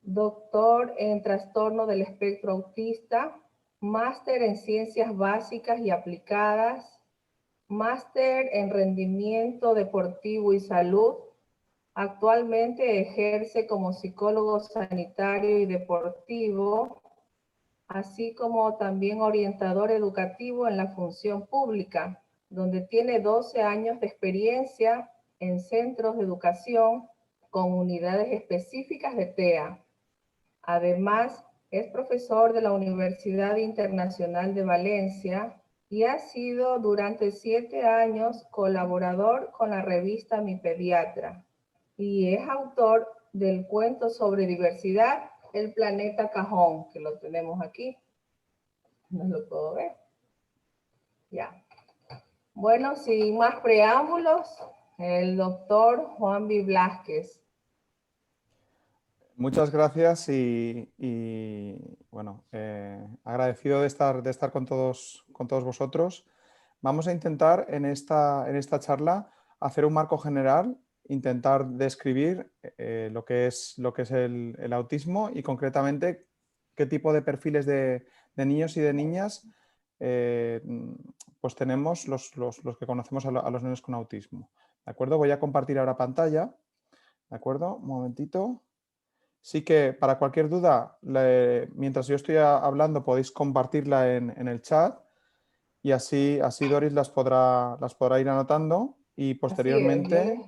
doctor en trastorno del espectro autista, máster en ciencias básicas y aplicadas, máster en rendimiento deportivo y salud. Actualmente ejerce como psicólogo sanitario y deportivo, así como también orientador educativo en la función pública, donde tiene 12 años de experiencia en centros de educación con unidades específicas de TEA. Además, es profesor de la Universidad Internacional de Valencia y ha sido durante 7 años colaborador con la revista Mi Pediatra y es autor del cuento sobre diversidad, El planeta Cajón, que lo tenemos aquí. No lo puedo ver. Ya. Bueno, sin más preámbulos, el doctor Juan B. Blázquez. Muchas gracias bueno, agradecido de estar con todos vosotros. Vamos a intentar en esta charla hacer un marco general, intentar describir lo que es el autismo y concretamente qué tipo de perfiles de niños y de niñas pues tenemos los que conocemos a los niños con autismo. ¿De acuerdo? Voy a compartir ahora pantalla. ¿De acuerdo? Un momentito. Sí que para cualquier duda, mientras yo estoy hablando, podéis compartirla en el chat y así Doris las podrá ir anotando y Así es,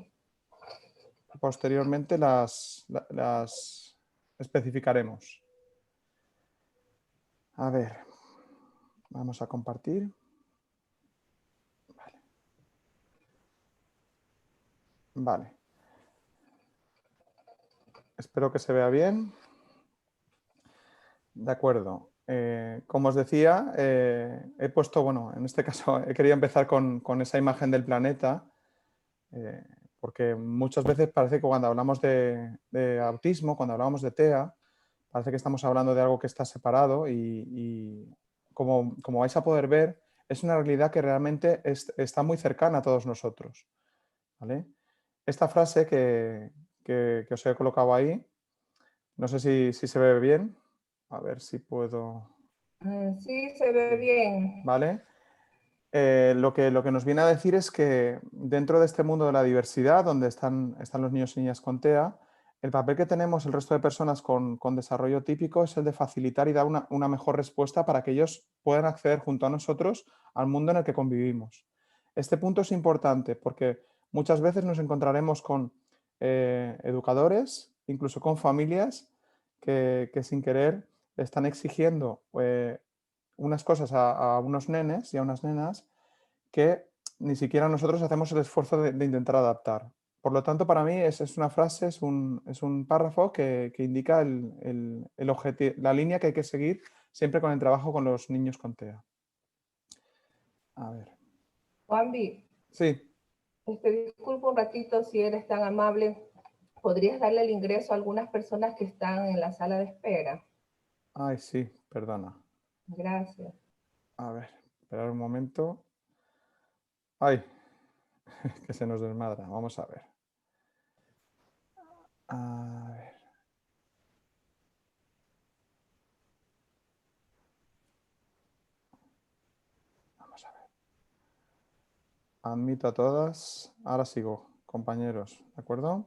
posteriormente las especificaremos. A ver, vamos a compartir. Vale. Vale. Espero que se vea bien. De acuerdo. Como os decía, he puesto, bueno, en este caso he querido empezar con esa imagen del planeta, porque muchas veces parece que cuando hablamos de autismo, cuando hablamos de TEA, parece que estamos hablando de algo que está separado y como vais a poder ver, es una realidad que realmente está muy cercana a todos nosotros. ¿Vale? Esta frase que os he colocado ahí, no sé si se ve bien. A ver si puedo... Sí, se ve bien. ¿Vale? Lo que nos viene a decir es que dentro de este mundo de la diversidad, donde están los niños y niñas con TEA, el papel que tenemos el resto de personas con desarrollo típico es el de facilitar y dar una mejor respuesta para que ellos puedan acceder junto a nosotros al mundo en el que convivimos. Este punto es importante porque muchas veces nos encontraremos con educadores, incluso con familias que sin querer están exigiendo unas cosas a unos nenes y a unas nenas que ni siquiera nosotros hacemos el esfuerzo de intentar adaptar. Por lo tanto, para mí es una frase, es un párrafo que indica la línea que hay que seguir siempre con el trabajo con los niños con TEA. A ver. Juanvi, Sí. disculpa un ratito si eres tan amable. ¿Podrías darle el ingreso a algunas personas que están en la sala de espera? Ay, sí, perdona. Gracias. A ver, esperar un momento. Ay, que se nos desmadra. Vamos a ver. A ver. Vamos a ver. Admito a todas. Ahora sigo, compañeros. ¿De acuerdo?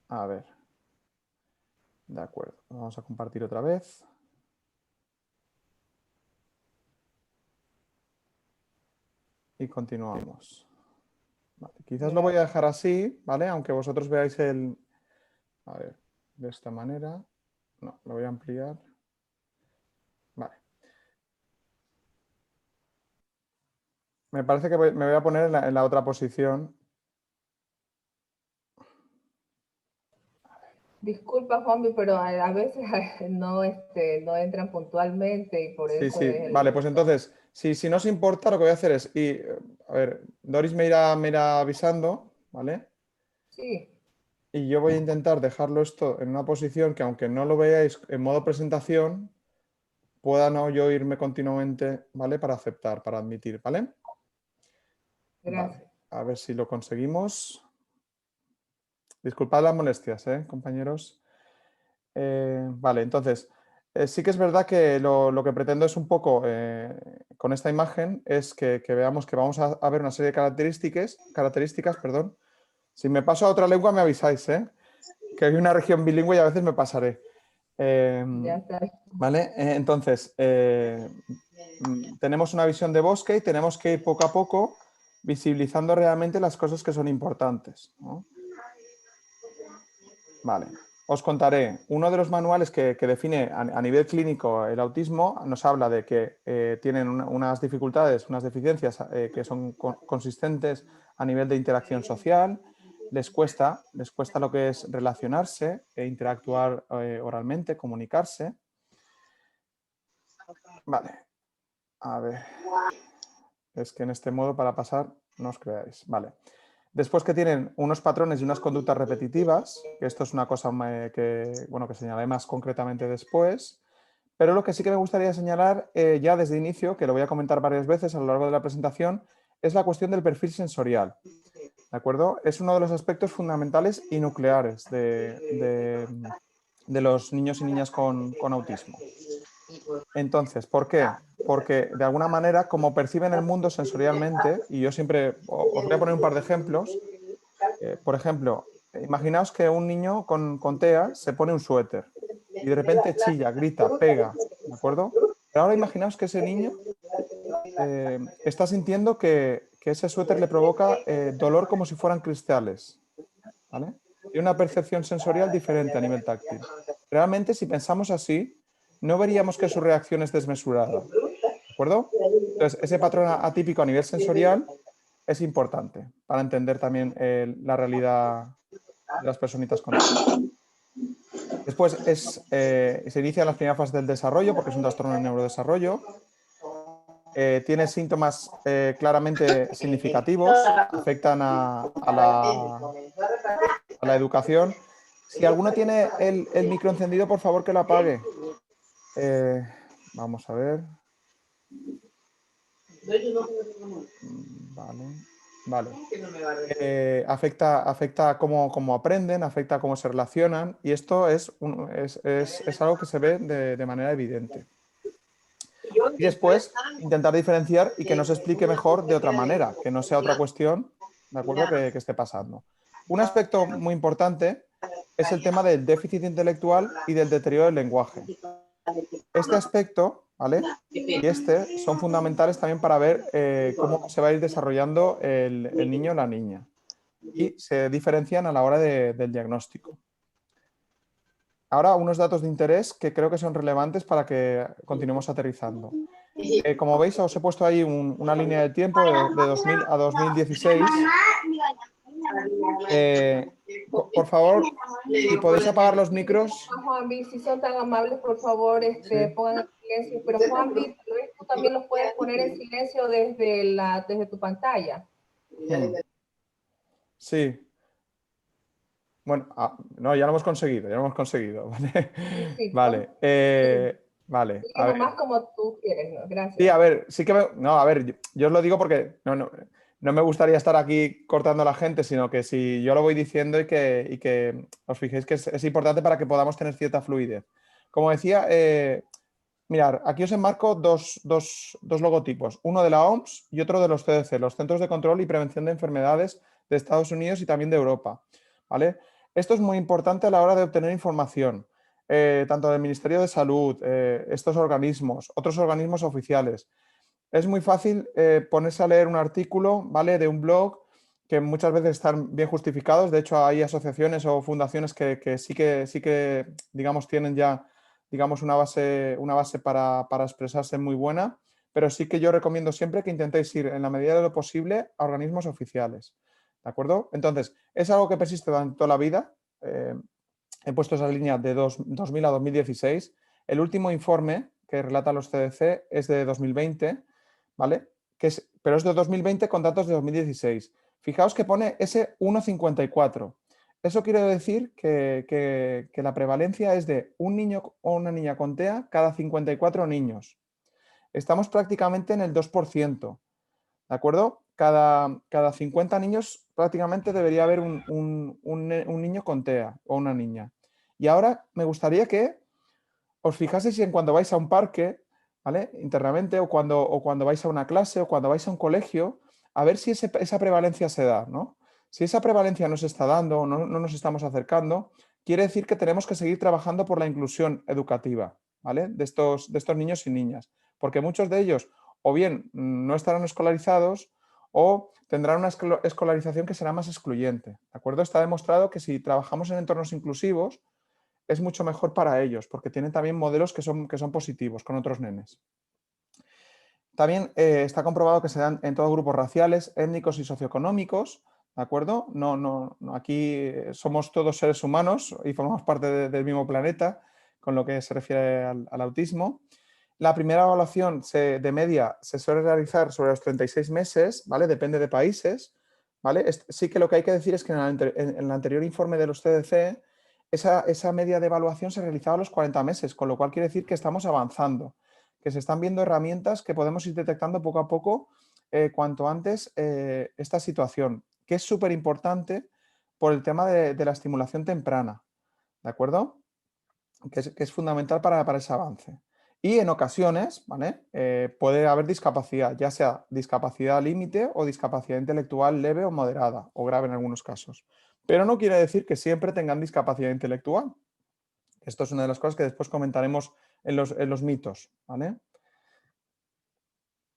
A ver. De acuerdo. Vamos a compartir otra vez. Y continuamos. Vale, quizás lo voy a Gracias. dejar así, ¿vale? Aunque vosotros veáis el... A ver, de esta manera. No, lo voy a ampliar. Vale. Me parece que me voy a poner en la otra posición. Disculpa, Juanvi, pero a veces no entran puntualmente y por Sí, eso sí. es Vale, pues entonces, si no os importa, lo que voy a hacer es... a ver, Doris me irá avisando, ¿vale? Sí, Y yo voy a intentar dejarlo esto en una posición que, aunque no lo veáis en modo presentación, pueda no yo irme continuamente, ¿vale? Para aceptar, para admitir, ¿vale? Vale, gracias. a ver si lo conseguimos. Disculpad las molestias, compañeros. Vale, entonces, sí que es verdad que lo que pretendo es un poco, con esta imagen, es que veamos que vamos a ver una serie de características, perdón. Si me paso a otra lengua me avisáis, ¿eh? Que hay una región bilingüe y a veces me pasaré. Ya está. ¿Vale? Entonces, tenemos una visión de bosque y tenemos que ir poco a poco visibilizando realmente las cosas que son importantes, ¿no? Vale. Os contaré, uno de los manuales que define a nivel clínico el autismo nos habla de que tienen unas dificultades, unas deficiencias que son consistentes a nivel de interacción social, les cuesta lo que es relacionarse e interactuar oralmente, comunicarse. Vale, a ver, es que en este modo para pasar no os creáis. Vale. Después que tienen unos patrones y unas conductas repetitivas, que esto es una cosa que señalé más concretamente después, pero lo que sí que me gustaría señalar ya desde inicio, que lo voy a comentar varias veces a lo largo de la presentación, es la cuestión del perfil sensorial. ¿De acuerdo? Es uno de los aspectos fundamentales y nucleares de los niños y niñas con autismo. Entonces, ¿por qué? Porque de alguna manera, como perciben el mundo sensorialmente, y yo siempre os voy a poner un par de ejemplos. Por ejemplo, imaginaos que un niño con TEA se pone un suéter y de repente chilla, grita, pega, ¿de acuerdo? Pero ahora imaginaos que ese niño está sintiendo que ese suéter le provoca dolor como si fueran cristales, ¿vale? Tiene una percepción sensorial diferente a nivel táctil. Realmente, si pensamos así, no veríamos que su reacción es desmesurada, ¿de acuerdo? Entonces, ese patrón atípico a nivel sensorial es importante para entender también la realidad de las personitas con TEA. Después se inician las primeras fases del desarrollo, porque es un trastorno de neurodesarrollo. Tiene síntomas claramente significativos, afectan a la educación. Si alguno tiene el micro encendido, por favor que lo apague. Vamos a ver. Vale. Afecta a cómo aprenden, afecta a cómo se relacionan, y esto es algo que se ve de manera evidente. Y después intentar diferenciar y que nos explique mejor de otra manera, que no sea otra cuestión, ¿de acuerdo?, que esté pasando. Un aspecto muy importante es el tema del déficit intelectual y del deterioro del lenguaje. Este aspecto, ¿vale?, y son fundamentales también para ver cómo se va a ir desarrollando el niño o la niña. Y se diferencian a la hora del diagnóstico. Ahora, unos datos de interés que creo que son relevantes para que continuemos aterrizando. Como veis, os he puesto ahí una línea de tiempo de 2000 a 2016. Por favor, si podéis apagar los micros. Juanvi, si son tan amables, por favor, Sí. pongan en silencio. Pero Juanvi, tal vez tú también los puedes poner en silencio desde tu pantalla. Sí. Bueno, no, ya lo hemos conseguido, ¿vale? Sí, Vale, sí. vale. Sí, nomás como tú quieres, ¿no? Gracias. Sí, a ver, sí que no, a ver, yo os lo digo porque no me gustaría estar aquí cortando a la gente, sino que si yo lo voy diciendo y que os fijéis que es importante para que podamos tener cierta fluidez. Como decía, mirad, aquí os enmarco dos logotipos, uno de la OMS y otro de los CDC, los Centros de Control y Prevención de Enfermedades de Estados Unidos y también de Europa, ¿vale? Esto es muy importante a la hora de obtener información. Tanto del Ministerio de Salud, estos organismos, otros organismos oficiales. Es muy fácil ponerse a leer un artículo, ¿vale?, de un blog que muchas veces están bien justificados. De hecho, hay asociaciones o fundaciones que sí que, digamos, tienen ya, digamos, una base para expresarse muy buena, pero sí que yo recomiendo siempre que intentéis ir, en la medida de lo posible, a organismos oficiales. ¿De acuerdo? Entonces, es algo que persiste durante toda la vida. He puesto esa línea de 2000 a 2016. El último informe que relata los CDC es de 2020, ¿vale? Pero es de 2020 con datos de 2016. Fijaos que pone S1,54. Eso quiere decir que la prevalencia es de un niño o una niña con TEA cada 54 niños. Estamos prácticamente en el 2%, ¿de acuerdo? Cada 50 niños prácticamente debería haber un niño con TEA o una niña. Y ahora me gustaría que os fijaseis en cuando vais a un parque, ¿vale? Internamente, o cuando vais a una clase, o cuando vais a un colegio, a ver si esa prevalencia se da, ¿no? Si esa prevalencia no se está dando o no nos estamos acercando, quiere decir que tenemos que seguir trabajando por la inclusión educativa, ¿vale? De estos niños y niñas, porque muchos de ellos o bien no estarán escolarizados o tendrán una escolarización que será más excluyente, ¿de acuerdo? Está demostrado que si trabajamos en entornos inclusivos, es mucho mejor para ellos, porque tienen también modelos que son positivos con otros nenes. También está comprobado que se dan en todos grupos raciales, étnicos y socioeconómicos, ¿de acuerdo? Aquí somos todos seres humanos y formamos parte del mismo planeta, con lo que se refiere al autismo. La primera evaluación de media se suele realizar sobre los 36 meses, ¿vale? Depende de países, ¿vale? Sí que lo que hay que decir es que en el anterior informe de los CDC, esa media de evaluación se realizaba a los 40 meses, con lo cual quiere decir que estamos avanzando, que se están viendo herramientas que podemos ir detectando poco a poco, cuanto antes, esta situación, que es súper importante por el tema de la estimulación temprana, ¿de acuerdo? Que es fundamental para ese avance. Y en ocasiones, ¿vale? Puede haber discapacidad, ya sea discapacidad límite o discapacidad intelectual leve o moderada, o grave en algunos casos. Pero no quiere decir que siempre tengan discapacidad intelectual. Esto es una de las cosas que después comentaremos en los mitos, ¿vale?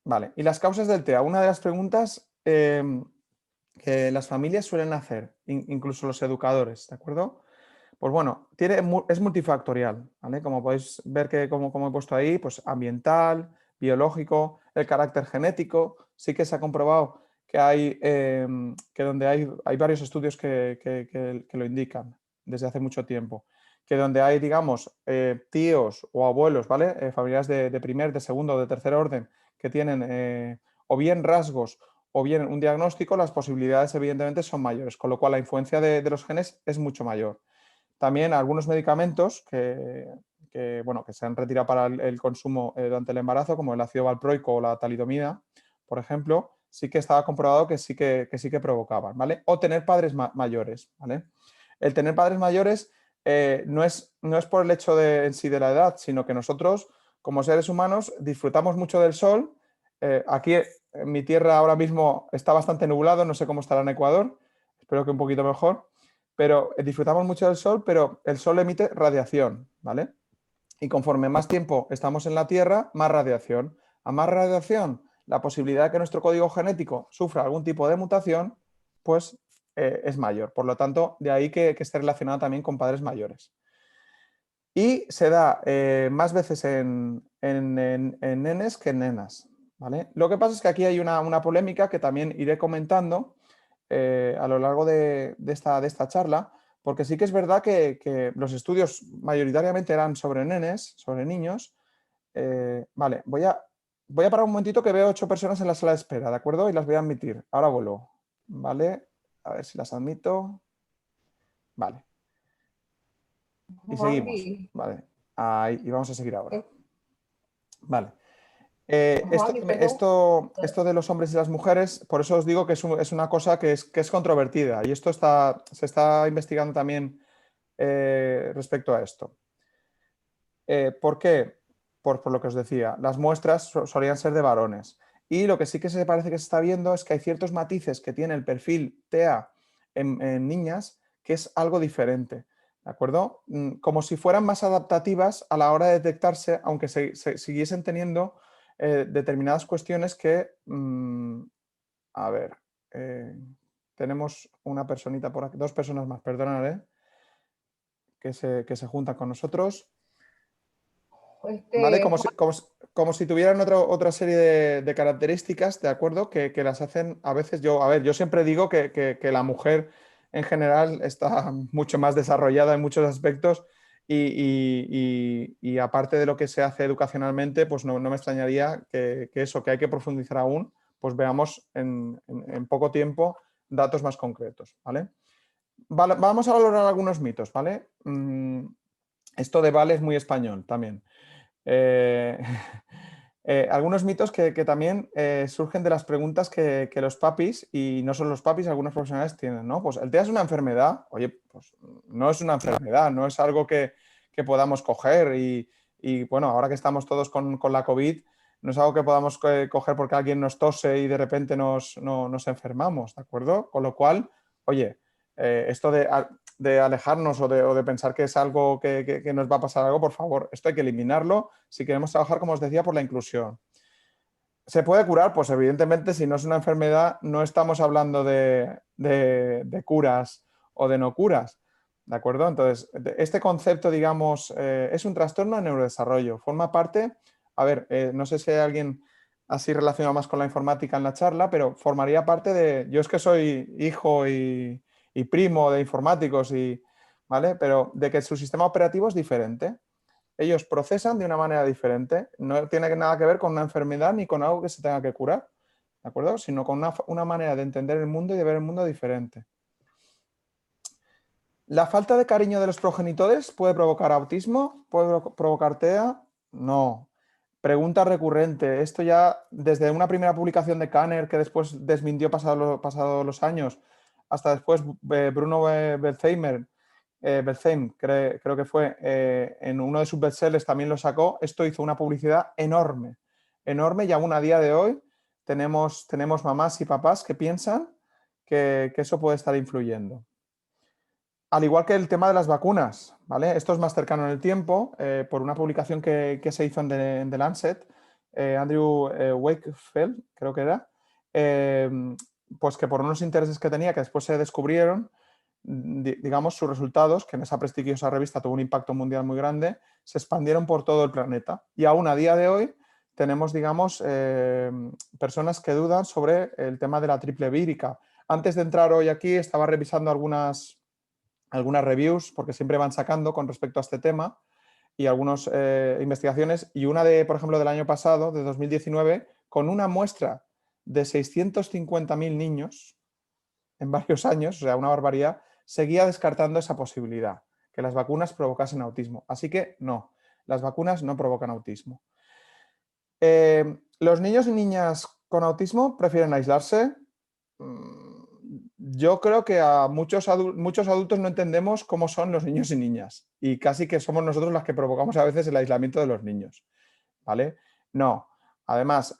Vale, y las causas del TEA. Una de las preguntas que las familias suelen hacer, incluso los educadores, ¿de acuerdo? Pues bueno, es multifactorial, ¿vale? Como podéis ver como he puesto ahí, pues ambiental, biológico, el carácter genético. Sí que se ha comprobado que que donde hay varios estudios que lo indican desde hace mucho tiempo, que donde hay, digamos, tíos o abuelos, ¿vale? Familiares de primer, de segundo o de tercer orden que tienen o bien rasgos o bien un diagnóstico, las posibilidades evidentemente son mayores, con lo cual la influencia de los genes es mucho mayor. También algunos medicamentos bueno, que se han retirado para el consumo durante el embarazo, como el ácido valproico o la talidomida, por ejemplo, sí que estaba comprobado que sí que provocaban, ¿vale? O tener padres mayores, ¿vale? El tener padres mayores no es por el hecho en sí de la edad, sino que nosotros, como seres humanos, disfrutamos mucho del sol. Aquí en mi tierra ahora mismo está bastante nublado, no sé cómo estará en Ecuador, espero que un poquito mejor, pero disfrutamos mucho del sol, pero el sol emite radiación, ¿vale? Y conforme más tiempo estamos en la Tierra, más radiación. A más radiación, la posibilidad de que nuestro código genético sufra algún tipo de mutación, pues es mayor. Por lo tanto, de ahí que esté relacionado también con padres mayores. Y se da más veces en nenes que en nenas, ¿vale? Lo que pasa es que aquí hay una polémica que también iré comentando a lo largo de esta charla, porque sí que es verdad que los estudios mayoritariamente eran sobre nenes, sobre niños. Vale, voy a parar un momentito que veo 8 personas en la sala de espera, ¿de acuerdo? Y las voy a admitir. Ahora vuelvo, ¿vale? A ver si las admito. Vale, y seguimos, Juanvi, ¿vale? Ahí, y vamos a seguir ahora. Vale. Juanvi, tengo, Esto de los hombres y las mujeres, por eso os digo que es una cosa que es controvertida y esto se está investigando también respecto a esto. ¿Por qué? Por lo que os decía, las muestras solían ser de varones y lo que sí que se parece que se está viendo es que hay ciertos matices que tiene el perfil TEA en niñas que es algo diferente. ¿De acuerdo? Como si fueran más adaptativas a la hora de detectarse, aunque se siguiesen teniendo determinadas cuestiones que, a ver, eh, tenemos una personita por aquí, 2 personas más, perdonad, que se juntan con nosotros, ¿vale? Juan, Como si tuvieran otra serie de características, ¿de acuerdo? Que las hacen a veces yo siempre digo que la mujer en general está mucho más desarrollada en muchos aspectos y aparte de lo que se hace educacionalmente, pues no me extrañaría que eso, que hay que profundizar aún, pues veamos en poco tiempo datos más concretos, ¿vale? Vamos a valorar algunos mitos, ¿vale? Esto de vale es muy español también. Eh, Algunos mitos que también surgen de las preguntas que los papis, y no solo los papis, algunos profesionales tienen, ¿no? Pues el TEA es una enfermedad. Oye, pues no es una enfermedad, no es algo que podamos coger y, bueno, ahora que estamos todos con la COVID, no es algo que podamos coger porque alguien nos tose y de repente nos enfermamos, ¿de acuerdo? Con lo cual, oye, esto de alejarnos o de pensar que es algo que nos va a pasar algo, por favor, esto hay que eliminarlo si queremos trabajar, como os decía, por la inclusión. ¿Se puede curar? Pues evidentemente, si no es una enfermedad, no estamos hablando de curas o de no curas, ¿de acuerdo? Entonces, este concepto, digamos, es un trastorno de neurodesarrollo. Forma parte, a ver, no sé si hay alguien así relacionado más con la informática en la charla, pero formaría parte de, yo es que soy hijo y primo de informáticos, ¿vale? Pero de que su sistema operativo es diferente. Ellos procesan de una manera diferente. No tiene nada que ver con una enfermedad ni con algo que se tenga que curar, ¿de acuerdo? Sino con una manera de entender el mundo y de ver el mundo diferente. ¿La falta de cariño de los progenitores puede provocar autismo? ¿Puede provocar TEA? No. Pregunta recurrente. Esto ya desde una primera publicación de Kanner, que después desmintió pasado los años, hasta después Bruno Belzheimer, Belzheim, creo que fue, en uno de sus bestsellers también lo sacó. Esto hizo una publicidad enorme, enorme, y aún a día de hoy tenemos mamás y papás que piensan que eso puede estar influyendo. Al igual que el tema de las vacunas, ¿vale? Esto es más cercano en el tiempo, por una publicación que se hizo en The Lancet, Andrew Wakefield, creo que era, pues que por unos intereses que tenía, que después se descubrieron, digamos, sus resultados, que en esa prestigiosa revista tuvo un impacto mundial muy grande, se expandieron por todo el planeta. Y aún a día de hoy tenemos, digamos, personas que dudan sobre el tema de la triple vírica. Antes de entrar hoy aquí, estaba revisando algunas reviews, porque siempre van sacando con respecto a este tema, y algunas investigaciones, y una de, por ejemplo, del año pasado, de 2019, con una muestra de 650.000 niños en varios años, o sea, una barbaridad, seguía descartando esa posibilidad, que las vacunas provocasen autismo. Así que no, las vacunas no provocan autismo. ¿Los niños y niñas con autismo prefieren aislarse? Yo creo que a muchos adultos no entendemos cómo son los niños y niñas, y casi que somos nosotros las que provocamos a veces el aislamiento de los niños, ¿vale? No. Además,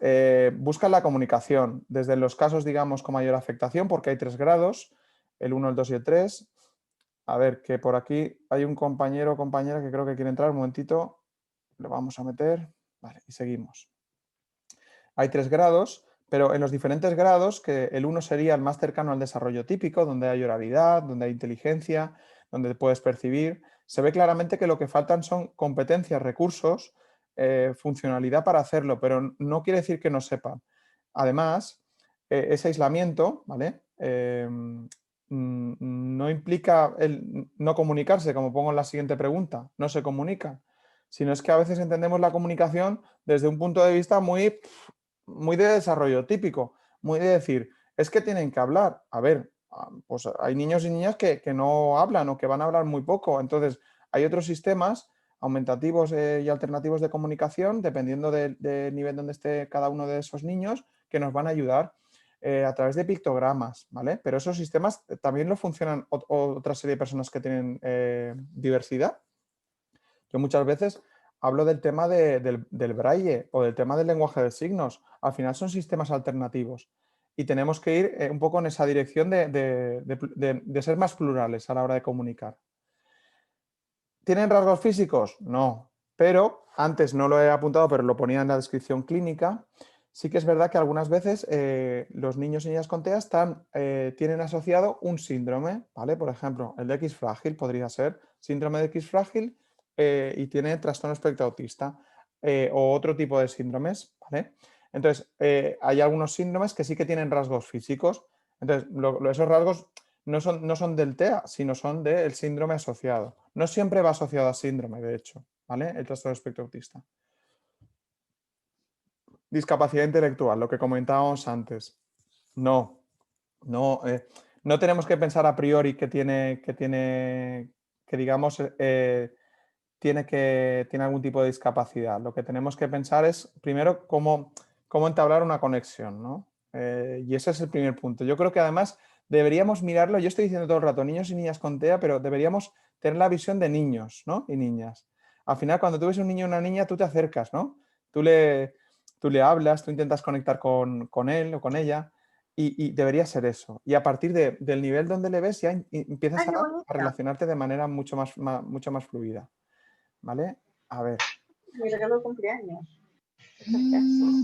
buscan la comunicación, desde los casos, digamos, con mayor afectación, porque hay 3 grados, el 1, el 2 y el 3. A ver, que por aquí hay un compañero o compañera que creo que quiere entrar, un momentito, lo vamos a meter, vale, y seguimos. Hay 3 grados, pero en los diferentes grados, que el 1 sería el más cercano al desarrollo típico, donde hay oralidad, donde hay inteligencia, donde puedes percibir, se ve claramente que lo que faltan son competencias, recursos, funcionalidad para hacerlo, pero no quiere decir que no sepan. Además, ese aislamiento, ¿vale? No implica el no comunicarse, como pongo en la siguiente pregunta, no se comunican, sino es que a veces entendemos la comunicación desde un punto de vista muy de desarrollo típico, muy de decir, es que tienen que hablar. A ver, pues hay niños y niñas que no hablan o que van a hablar muy poco. Entonces, hay otros sistemas aumentativos y alternativos de comunicación, dependiendo del nivel donde esté cada uno de esos niños, que nos van a ayudar a través de pictogramas, ¿vale? Pero esos sistemas también lo funcionan otra serie de personas que tienen diversidad. Yo muchas veces hablo del tema del braille o del tema del lenguaje de signos. Al final son sistemas alternativos y tenemos que ir un poco en esa dirección de ser más plurales a la hora de comunicar. ¿Tienen rasgos físicos? No, pero antes no lo he apuntado, pero lo ponía en la descripción clínica. Sí que es verdad que algunas veces los niños y niñas con TEA tienen asociado un síndrome, ¿vale? Por ejemplo, el de X frágil podría ser síndrome de X frágil y tiene trastorno espectro autista o otro tipo de síndromes, ¿vale? Entonces, hay algunos síndromes que sí que tienen rasgos físicos. Entonces, esos rasgos no son del TEA, sino son del síndrome asociado. No siempre va asociado a síndrome, de hecho, ¿vale? El trastorno espectro autista. Discapacidad intelectual, lo que comentábamos antes. No, no tenemos que pensar a priori que digamos, tiene algún tipo de discapacidad. Lo que tenemos que pensar es, primero, cómo entablar una conexión, ¿no? Y ese es el primer punto. Yo creo que además deberíamos mirarlo, yo estoy diciendo todo el rato, niños y niñas con TEA, pero deberíamos tener la visión de niños, ¿no? Y niñas. Al final, cuando tú ves un niño o una niña, tú te acercas, ¿no? Tú le hablas, tú intentas conectar con él o con ella y debería ser eso. Y a partir del nivel donde le ves, ya empiezas Ay, qué a bonita. relacionarte de manera mucho más fluida. ¿Vale? A ver, Mi regalo de cumpleaños.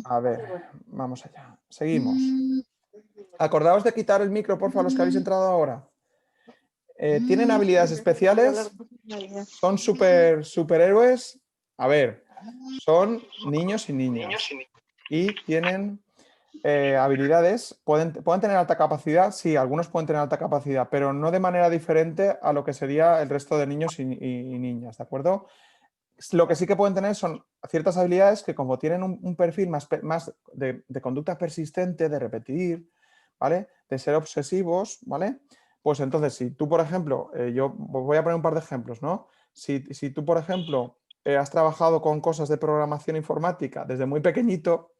a ver, vamos allá. Seguimos. Acordaos de quitar el micro, por favor, los que habéis entrado ahora. ¿Tienen habilidades especiales? ¿Son superhéroes? A ver, son niños y niñas. Y tienen habilidades. ¿Pueden tener alta capacidad? Sí, algunos pueden tener alta capacidad, pero no de manera diferente a lo que sería el resto de niños y niñas, ¿de acuerdo? Lo que sí que pueden tener son ciertas habilidades que, como tienen un perfil más de conducta persistente, de repetir, ¿vale? De ser obsesivos, ¿vale? Pues entonces, si tú, por ejemplo, yo voy a poner un par de ejemplos, ¿no? Si tú, por ejemplo, has trabajado con cosas de programación informática desde muy pequeñito,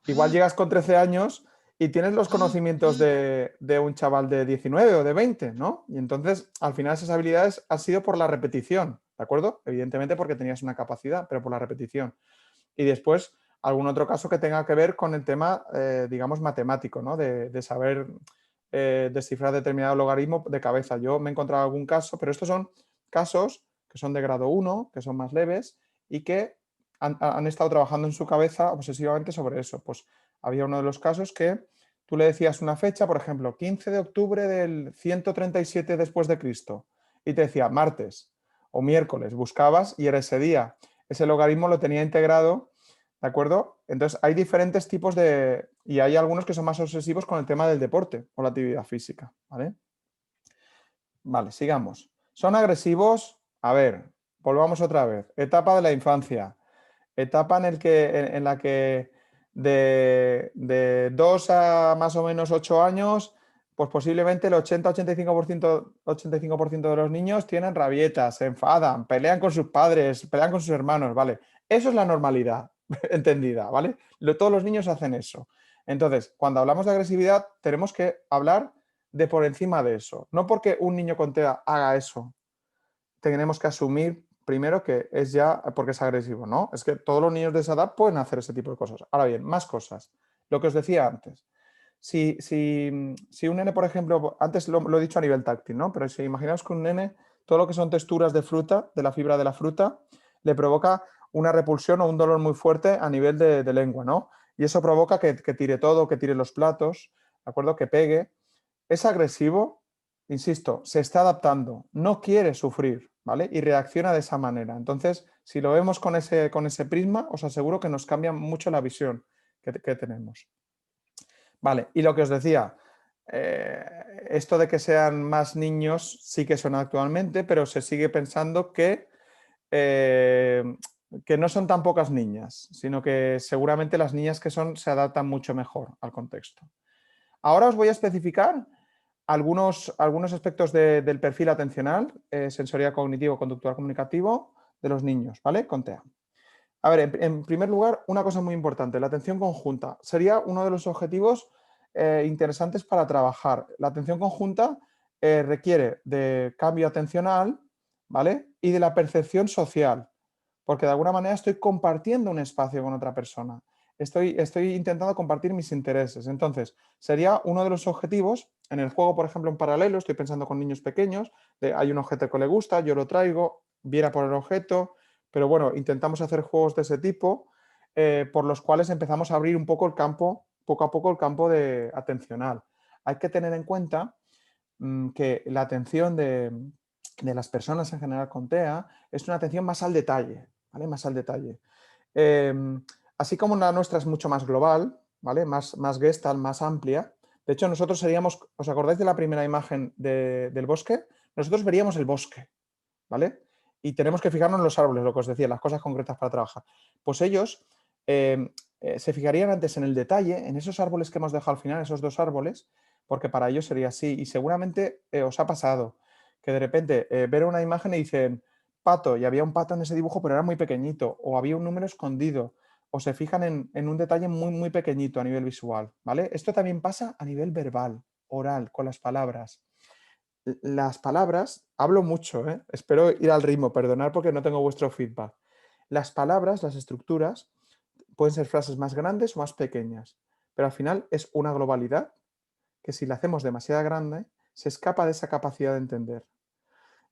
igual llegas con 13 años y tienes los conocimientos de un chaval de 19 o de 20, ¿no? Y entonces, al final, esas habilidades han sido por la repetición, ¿de acuerdo? Evidentemente porque tenías una capacidad, pero por la repetición. Y después, algún otro caso que tenga que ver con el tema, digamos, matemático, ¿no? De saber descifrar determinado logaritmo de cabeza. Yo me he encontrado algún caso, pero estos son casos que son de grado 1, que son más leves y que han estado trabajando en su cabeza obsesivamente sobre eso. Pues había uno de los casos que tú le decías una fecha, por ejemplo, 15 de octubre del 137 después de Cristo, y te decía martes o miércoles, buscabas y era ese día. Ese logaritmo lo tenía integrado, ¿de acuerdo? Entonces hay diferentes tipos de... y hay algunos que son más obsesivos con el tema del deporte o la actividad física, ¿vale? Vale, sigamos. ¿Son agresivos? A ver, volvamos otra vez. Etapa de la infancia. Etapa en la que de 2 a más o menos 8 años, pues posiblemente el 80-85% de los niños tienen rabietas, se enfadan, pelean con sus padres, pelean con sus hermanos, ¿vale? Eso es la normalidad entendida, ¿vale? Todos los niños hacen eso. Entonces, cuando hablamos de agresividad, tenemos que hablar de por encima de eso. No porque un niño con TEA haga eso, tenemos que asumir primero que es ya porque es agresivo, ¿no? Es que todos los niños de esa edad pueden hacer ese tipo de cosas. Ahora bien, más cosas. Lo que os decía antes. Si un nene, por ejemplo, antes lo he dicho a nivel táctil, ¿no? Pero si imaginaos que un nene, todo lo que son texturas de fruta, de la fibra de la fruta, le provoca una repulsión o un dolor muy fuerte a nivel de lengua, ¿no? Y eso provoca que tire todo, que tire los platos, ¿de acuerdo? Que pegue. Es agresivo, insisto, se está adaptando, no quiere sufrir, ¿vale? Y reacciona de esa manera. Entonces, si lo vemos con ese prisma, os aseguro que nos cambia mucho la visión que tenemos. Vale, y lo que os decía, esto de que sean más niños sí que son actualmente, pero se sigue pensando que no son tan pocas niñas, sino que seguramente las niñas que son se adaptan mucho mejor al contexto. Ahora os voy a especificar algunos aspectos del perfil atencional, sensorial cognitivo, conductual comunicativo de los niños, ¿vale? Con TEA. A ver, en primer lugar, una cosa muy importante, la atención conjunta. Sería uno de los objetivos interesantes para trabajar. La atención conjunta requiere de cambio atencional, ¿vale? Y de la percepción social, porque de alguna manera estoy compartiendo un espacio con otra persona. Estoy intentando compartir mis intereses. Entonces, sería uno de los objetivos. En el juego, por ejemplo, en paralelo, estoy pensando con niños pequeños, hay un objeto que le gusta, yo lo traigo, viene por el objeto, pero bueno, intentamos hacer juegos de ese tipo, por los cuales empezamos a abrir un poco el campo, poco a poco el campo atencional. Hay que tener en cuenta que la atención de las personas en general con TEA es una atención más al detalle, ¿vale? Más al detalle. Así como la nuestra es mucho más global, ¿vale? Más gestalt, más amplia. De hecho, nosotros seríamos, ¿os acordáis de la primera imagen del bosque? Nosotros veríamos el bosque, ¿vale? Y tenemos que fijarnos en los árboles, lo que os decía, las cosas concretas para trabajar. Pues ellos se fijarían antes en el detalle, en esos árboles que hemos dejado al final, esos 2 árboles, porque para ellos sería así. Y seguramente os ha pasado que de repente ver una imagen y dicen, pato y había un pato en ese dibujo, pero era muy pequeñito, o había un número escondido, o se fijan en un detalle muy, muy pequeñito a nivel visual, ¿vale? Esto también pasa a nivel verbal, oral, con las palabras. Las palabras, hablo mucho, ¿eh? Espero ir al ritmo, perdonad porque no tengo vuestro feedback. Las palabras, las estructuras, pueden ser frases más grandes o más pequeñas, pero al final es una globalidad que si la hacemos demasiado grande, se escapa de esa capacidad de entender.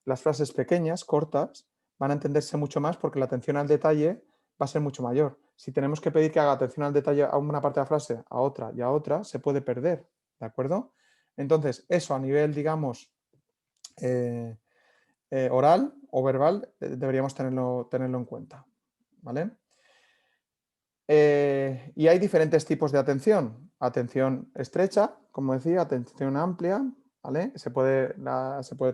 Las frases pequeñas, cortas, van a entenderse mucho más porque la atención al detalle va a ser mucho mayor. Si tenemos que pedir que haga atención al detalle a una parte de la frase, a otra y a otra, se puede perder, ¿de acuerdo? Entonces, eso a nivel, digamos, eh, oral o verbal, deberíamos tenerlo en cuenta, ¿vale? Y hay diferentes tipos de atención. Atención estrecha, como decía, atención amplia, ¿vale? Se puede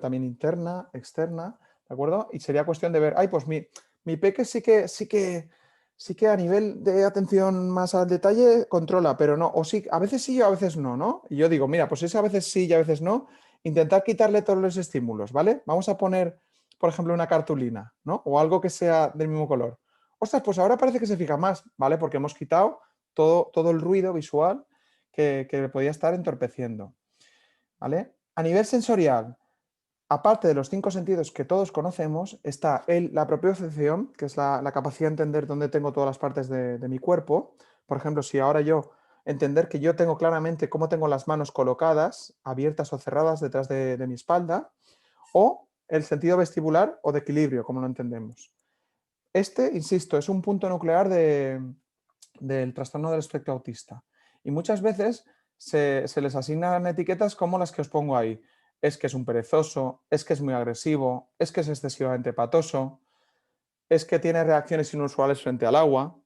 también interna, externa, ¿de acuerdo? Y sería cuestión de ver, ay, pues mi peque sí que a nivel de atención más al detalle controla, pero no, o sí, a veces sí y a veces no, ¿no? Y yo digo, mira, pues ese a veces sí y a veces no, intentar quitarle todos los estímulos, ¿vale? Vamos a poner, por ejemplo, una cartulina, ¿no? O algo que sea del mismo color. Ostras, pues ahora parece que se fija más, ¿vale? Porque hemos quitado todo el ruido visual que le podía estar entorpeciendo, ¿vale? A nivel sensorial, aparte de los 5 sentidos que todos conocemos, está la propiocepción, que es la capacidad de entender dónde tengo todas las partes de mi cuerpo. Por ejemplo, si ahora entender que yo tengo claramente cómo tengo las manos colocadas, abiertas o cerradas detrás de mi espalda, o el sentido vestibular o de equilibrio, como lo entendemos. Insisto, es un punto nuclear del trastorno del espectro autista. Y muchas veces se les asignan etiquetas como las que os pongo ahí. Es que es un perezoso, es que es muy agresivo, es que es excesivamente patoso, es que tiene reacciones inusuales frente al agua.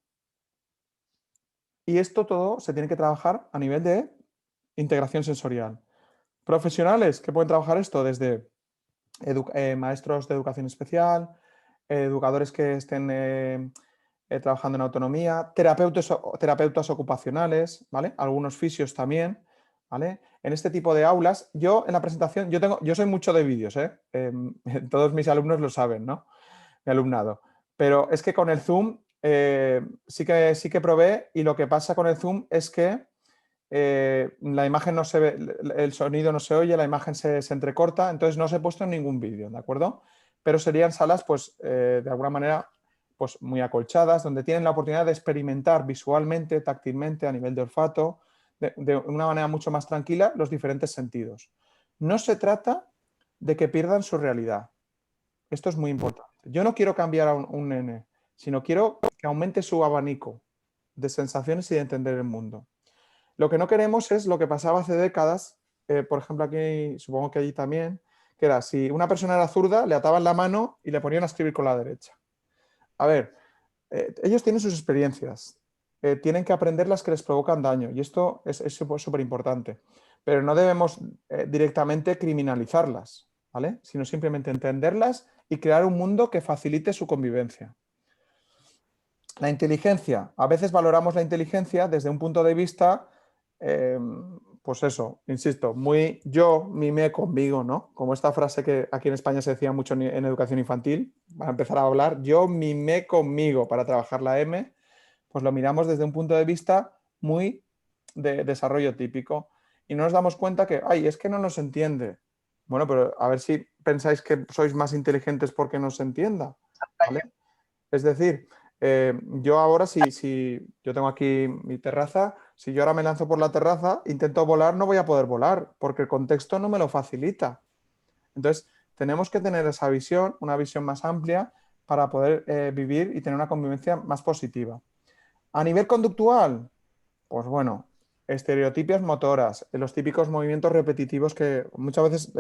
Y esto todo se tiene que trabajar a nivel de integración sensorial. Profesionales que pueden trabajar esto desde maestros de educación especial, educadores que estén trabajando en autonomía, terapeutas ocupacionales, ¿vale? Algunos fisios también, ¿vale? En este tipo de aulas, yo en la presentación, yo soy mucho de vídeos, ¿eh? Todos mis alumnos lo saben, ¿no? Mi alumnado. Pero es que con el Zoom sí que probé y lo que pasa con el Zoom es que la imagen no se ve, el sonido no se oye, la imagen se entrecorta, entonces no se he puesto en ningún vídeo, ¿de acuerdo? Pero serían salas, pues, de alguna manera, pues, muy acolchadas, donde tienen la oportunidad de experimentar visualmente, táctilmente, a nivel de olfato, de una manera mucho más tranquila, los diferentes sentidos. No se trata de que pierdan su realidad. Esto es muy importante. Yo no quiero cambiar a un nene, sino quiero que aumente su abanico de sensaciones y de entender el mundo. Lo que no queremos es lo que pasaba hace décadas, por ejemplo aquí, supongo que allí también, que era si una persona era zurda, le ataban la mano y le ponían a escribir con la derecha. A ver, ellos tienen sus experiencias, tienen que aprender las que les provocan daño y esto es súper importante, pero no debemos directamente criminalizarlas, ¿vale? Sino simplemente entenderlas y crear un mundo que facilite su convivencia. La inteligencia. A veces valoramos la inteligencia desde un punto de vista, pues eso, insisto, muy yo mimé conmigo, ¿no? Como esta frase que aquí en España se decía mucho en educación infantil, para empezar a hablar, yo mimé conmigo para trabajar la M, pues lo miramos desde un punto de vista muy de desarrollo típico y no nos damos cuenta que, ay, es que no nos entiende. Bueno, pero a ver si pensáis que sois más inteligentes porque no se entienda, ¿vale? Es decir, yo ahora, si yo tengo aquí mi terraza, si yo ahora me lanzo por la terraza, intento volar, no voy a poder volar, porque el contexto no me lo facilita. Entonces, tenemos que tener esa visión, una visión más amplia, para poder vivir y tener una convivencia más positiva. A nivel conductual, pues bueno, estereotipias motoras, los típicos movimientos repetitivos que muchas veces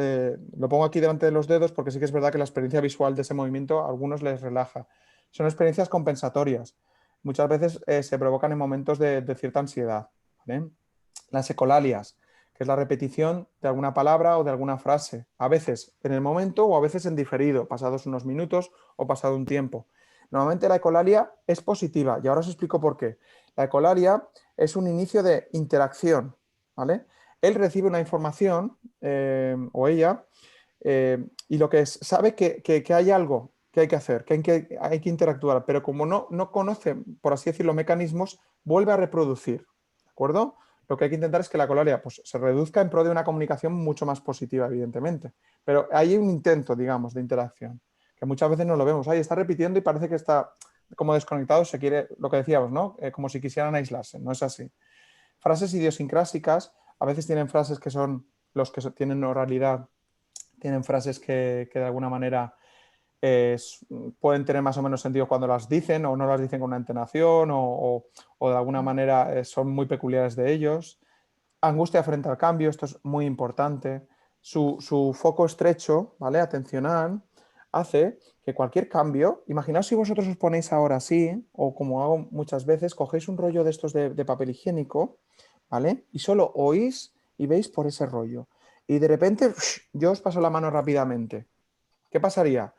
lo pongo aquí delante de los dedos porque sí que es verdad que la experiencia visual de ese movimiento a algunos les relaja. Son experiencias compensatorias. Muchas veces se provocan en momentos de cierta ansiedad, ¿vale? Las ecolalias, que es la repetición de alguna palabra o de alguna frase, a veces en el momento o a veces en diferido, pasados unos minutos o pasado un tiempo. Normalmente la ecolalia es positiva y ahora os explico por qué. La ecolalia es un inicio de interacción, ¿vale? Él recibe una información, o ella, y lo que sabe que hay algo ¿Qué hay que hacer? Hay que interactuar, pero como no conoce, por así decirlo, mecanismos, vuelve a reproducir, ¿de acuerdo? Lo que hay que intentar es que la colonia pues, se reduzca en pro de una comunicación mucho más positiva, evidentemente. Pero hay un intento, digamos, de interacción, que muchas veces no lo vemos. Ahí está repitiendo y parece que está como desconectado, se quiere, lo que decíamos, ¿no? Como si quisieran aislarse, no es así. Frases idiosincrásicas, a veces tienen frases que son los que tienen oralidad, tienen frases que de alguna manera pueden tener más o menos sentido cuando las dicen o no las dicen con una entonación o de alguna manera son muy peculiares de ellos. Angustia frente al cambio, esto es muy importante. Su foco estrecho, ¿vale? Atencional, hace que cualquier cambio, imaginaos si vosotros os ponéis ahora así, o como hago muchas veces, cogéis un rollo de estos de papel higiénico, ¿vale? Y solo oís y veis por ese rollo. Y de repente yo os paso la mano rápidamente. ¿Qué pasaría?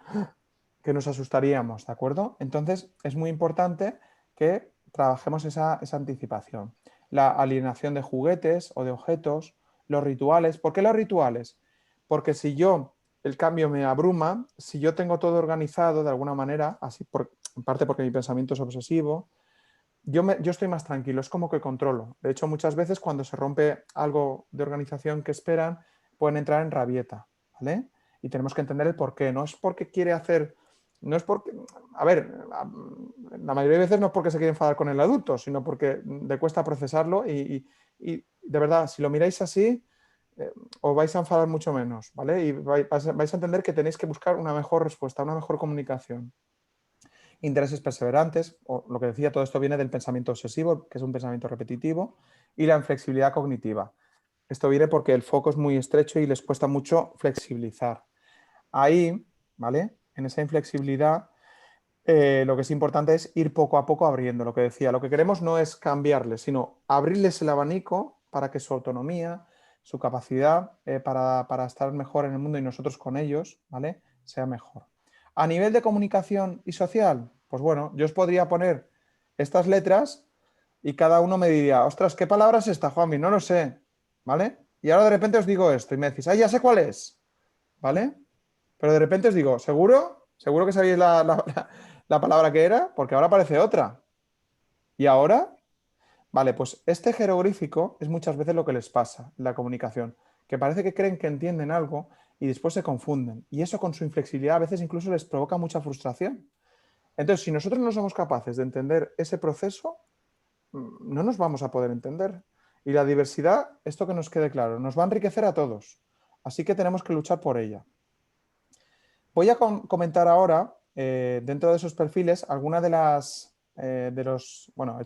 Que nos asustaríamos, ¿de acuerdo? Entonces es muy importante que trabajemos esa anticipación. La alienación de juguetes o de objetos, los rituales. ¿Por qué los rituales? Porque si yo, el cambio me abruma, si yo tengo todo organizado de alguna manera, así en parte porque mi pensamiento es obsesivo, yo estoy más tranquilo, es como que controlo. De hecho, muchas veces cuando se rompe algo de organización que esperan, pueden entrar en rabieta, ¿vale? Y tenemos que entender el por qué. No es porque quiere hacer, no es porque, a ver, la mayoría de veces no es porque se quiere enfadar con el adulto, sino porque le cuesta procesarlo y de verdad, si lo miráis así, os vais a enfadar mucho menos, ¿vale? Y vais a entender que tenéis que buscar una mejor respuesta, una mejor comunicación. Intereses perseverantes, o lo que decía, todo esto viene del pensamiento obsesivo, que es un pensamiento repetitivo, y la inflexibilidad cognitiva. Esto viene porque el foco es muy estrecho y les cuesta mucho flexibilizar. Ahí, ¿vale? En esa inflexibilidad, lo que es importante es ir poco a poco abriendo. Lo que decía, lo que queremos no es cambiarles, sino abrirles el abanico para que su autonomía, su capacidad para estar mejor en el mundo y nosotros con ellos, ¿vale? Sea mejor. A nivel de comunicación y social, pues bueno, yo os podría poner estas letras y cada uno me diría, ostras, ¿qué palabra es esta, Juanmi? No lo sé, ¿vale? Y ahora de repente os digo esto y me decís, ya sé cuál es, ¿vale? Pero de repente os digo, ¿seguro? ¿Seguro que sabéis la palabra que era? Porque ahora aparece otra. ¿Y ahora? Vale, pues este jeroglífico es muchas veces lo que les pasa en la comunicación, que parece que creen que entienden algo y después se confunden. Y eso con su inflexibilidad a veces incluso les provoca mucha frustración. Entonces, si nosotros no somos capaces de entender ese proceso, no nos vamos a poder entender. Y la diversidad, esto que nos quede claro, nos va a enriquecer a todos. Así que tenemos que luchar por ella. Voy a comentar ahora, dentro de esos perfiles, algunas bueno,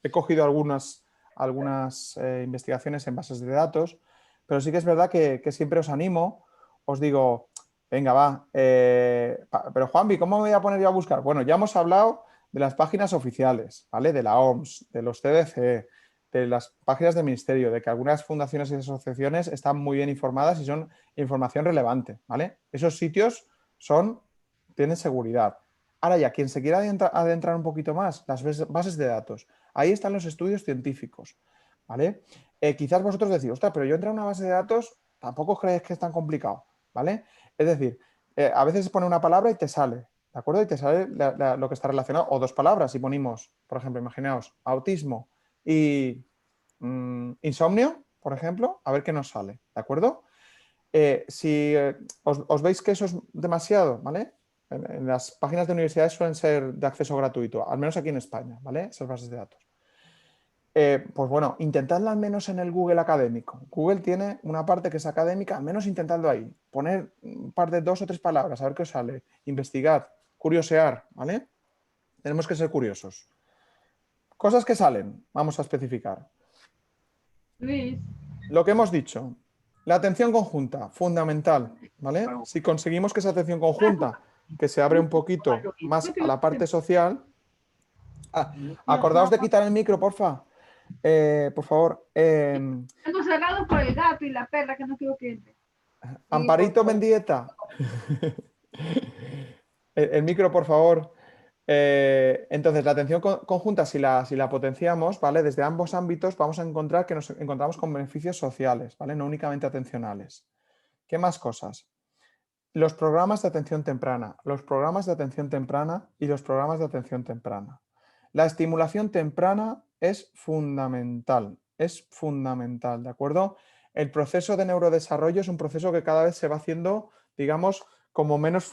he cogido algunas investigaciones en bases de datos, pero sí que es verdad que siempre os animo, os digo, venga, va, pero Juanvi, ¿cómo me voy a poner yo a buscar? Bueno, ya hemos hablado de las páginas oficiales, ¿vale? De la OMS, de los CDC, de las páginas del ministerio, de que algunas fundaciones y asociaciones están muy bien informadas y son información relevante, ¿vale? Esos sitios tienen seguridad. Ahora ya, quien se quiera adentrar un poquito más, las bases de datos. Ahí están los estudios científicos, ¿vale? Quizás vosotros decís, ostras, pero yo entro a una base de datos, tampoco creéis que es tan complicado, ¿vale? Es decir, a veces pone una palabra y te sale, ¿de acuerdo? Y te sale lo que está relacionado, o dos palabras, si ponemos, por ejemplo, imaginaos, autismo y insomnio, por ejemplo, a ver qué nos sale, ¿de acuerdo? Si os veis que eso es demasiado, ¿vale? En las páginas de universidades suelen ser de acceso gratuito, al menos aquí en España, ¿vale? Esas bases de datos. Pues bueno, intentadlo al menos en el Google académico. Google tiene una parte que es académica, al menos intentadlo ahí. Poner un par de 2 o 3 palabras, a ver qué os sale. Investigad, curiosear, ¿vale? Tenemos que ser curiosos. Cosas que salen, vamos a especificar. Luis, Lo que hemos dicho, la atención conjunta, fundamental, ¿vale? Si conseguimos que esa atención conjunta, que se abre un poquito más a la parte social. Acordaos de quitar el micro, porfa. Por favor. tengo cerrado por el gato y la perra que no quiero que entre. Amparito Mendieta. El micro, por favor. Entonces, la atención conjunta, si la potenciamos, ¿vale? Desde ambos ámbitos vamos a encontrar que nos encontramos con beneficios sociales, ¿vale? No únicamente atencionales. ¿Qué más cosas? los programas de atención temprana, los programas de atención temprana y los programas de atención temprana. La estimulación temprana es fundamental, ¿de acuerdo? El proceso de neurodesarrollo es un proceso que cada vez se va haciendo, digamos, como menos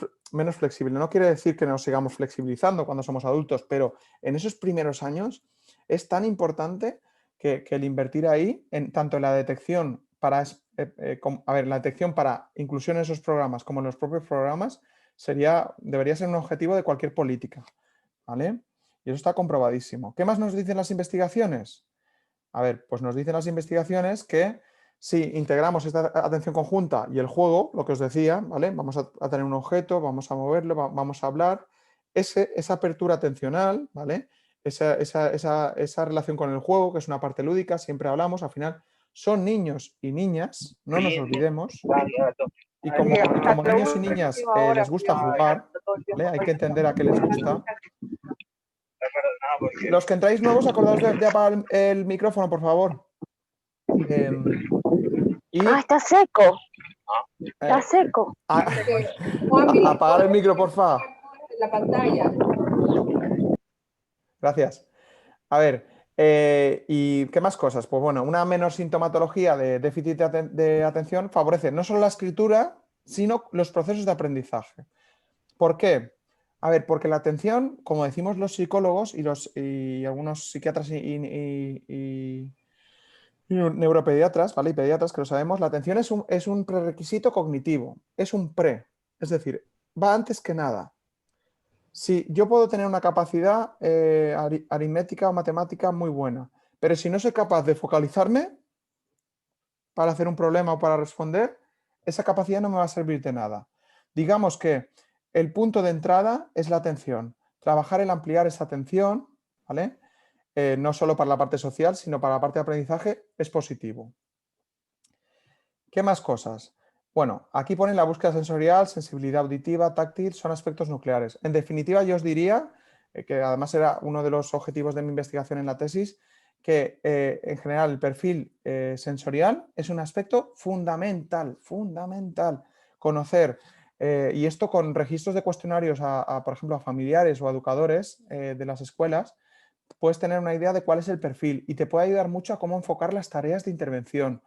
flexible. No quiere decir que nos sigamos flexibilizando cuando somos adultos, pero en esos primeros años es tan importante que el invertir ahí, tanto en la detección para, la detección para inclusión en esos programas como en los propios programas, debería ser un objetivo de cualquier política, ¿vale? Y eso está comprobadísimo. ¿Qué más nos dicen las investigaciones? A ver, pues nos dicen las investigaciones que si integramos esta atención conjunta y el juego, lo que os decía, ¿vale? Vamos a tener un objeto, vamos a moverlo, vamos a hablar, esa apertura atencional, ¿vale? Esa relación con el juego, que es una parte lúdica, siempre hablamos, al final son niños y niñas, no nos olvidemos, y como niños y niñas les gusta jugar, ¿vale? Hay que entender a qué les gusta. Los que entráis nuevos, acordaos de apagar el micrófono, por favor. Está seco. Está seco. Apagar el micro, por favor. La pantalla. Gracias. A ver, ¿y qué más cosas? Pues bueno, una menor sintomatología de déficit de atención favorece no solo la escritura, sino los procesos de aprendizaje. ¿Por qué? A ver, porque la atención, como decimos los psicólogos y algunos psiquiatras y neuropediatras, ¿vale? Y pediatras que lo sabemos, la atención es un prerequisito cognitivo, es un pre, es decir, va antes que nada. Si yo puedo tener una capacidad aritmética o matemática muy buena, pero si no soy capaz de focalizarme para hacer un problema o para responder, esa capacidad no me va a servir de nada. Digamos que el punto de entrada es la atención. Trabajar en ampliar esa atención, ¿vale? No solo para la parte social, sino para la parte de aprendizaje, es positivo. ¿Qué más cosas? Bueno, aquí ponen la búsqueda sensorial, sensibilidad auditiva, táctil, son aspectos nucleares. En definitiva, yo os diría, que además era uno de los objetivos de mi investigación en la tesis, que en general el perfil sensorial es un aspecto fundamental. Conocer, y esto con registros de cuestionarios por ejemplo, a familiares o a educadores de las escuelas, puedes tener una idea de cuál es el perfil y te puede ayudar mucho a cómo enfocar las tareas de intervención.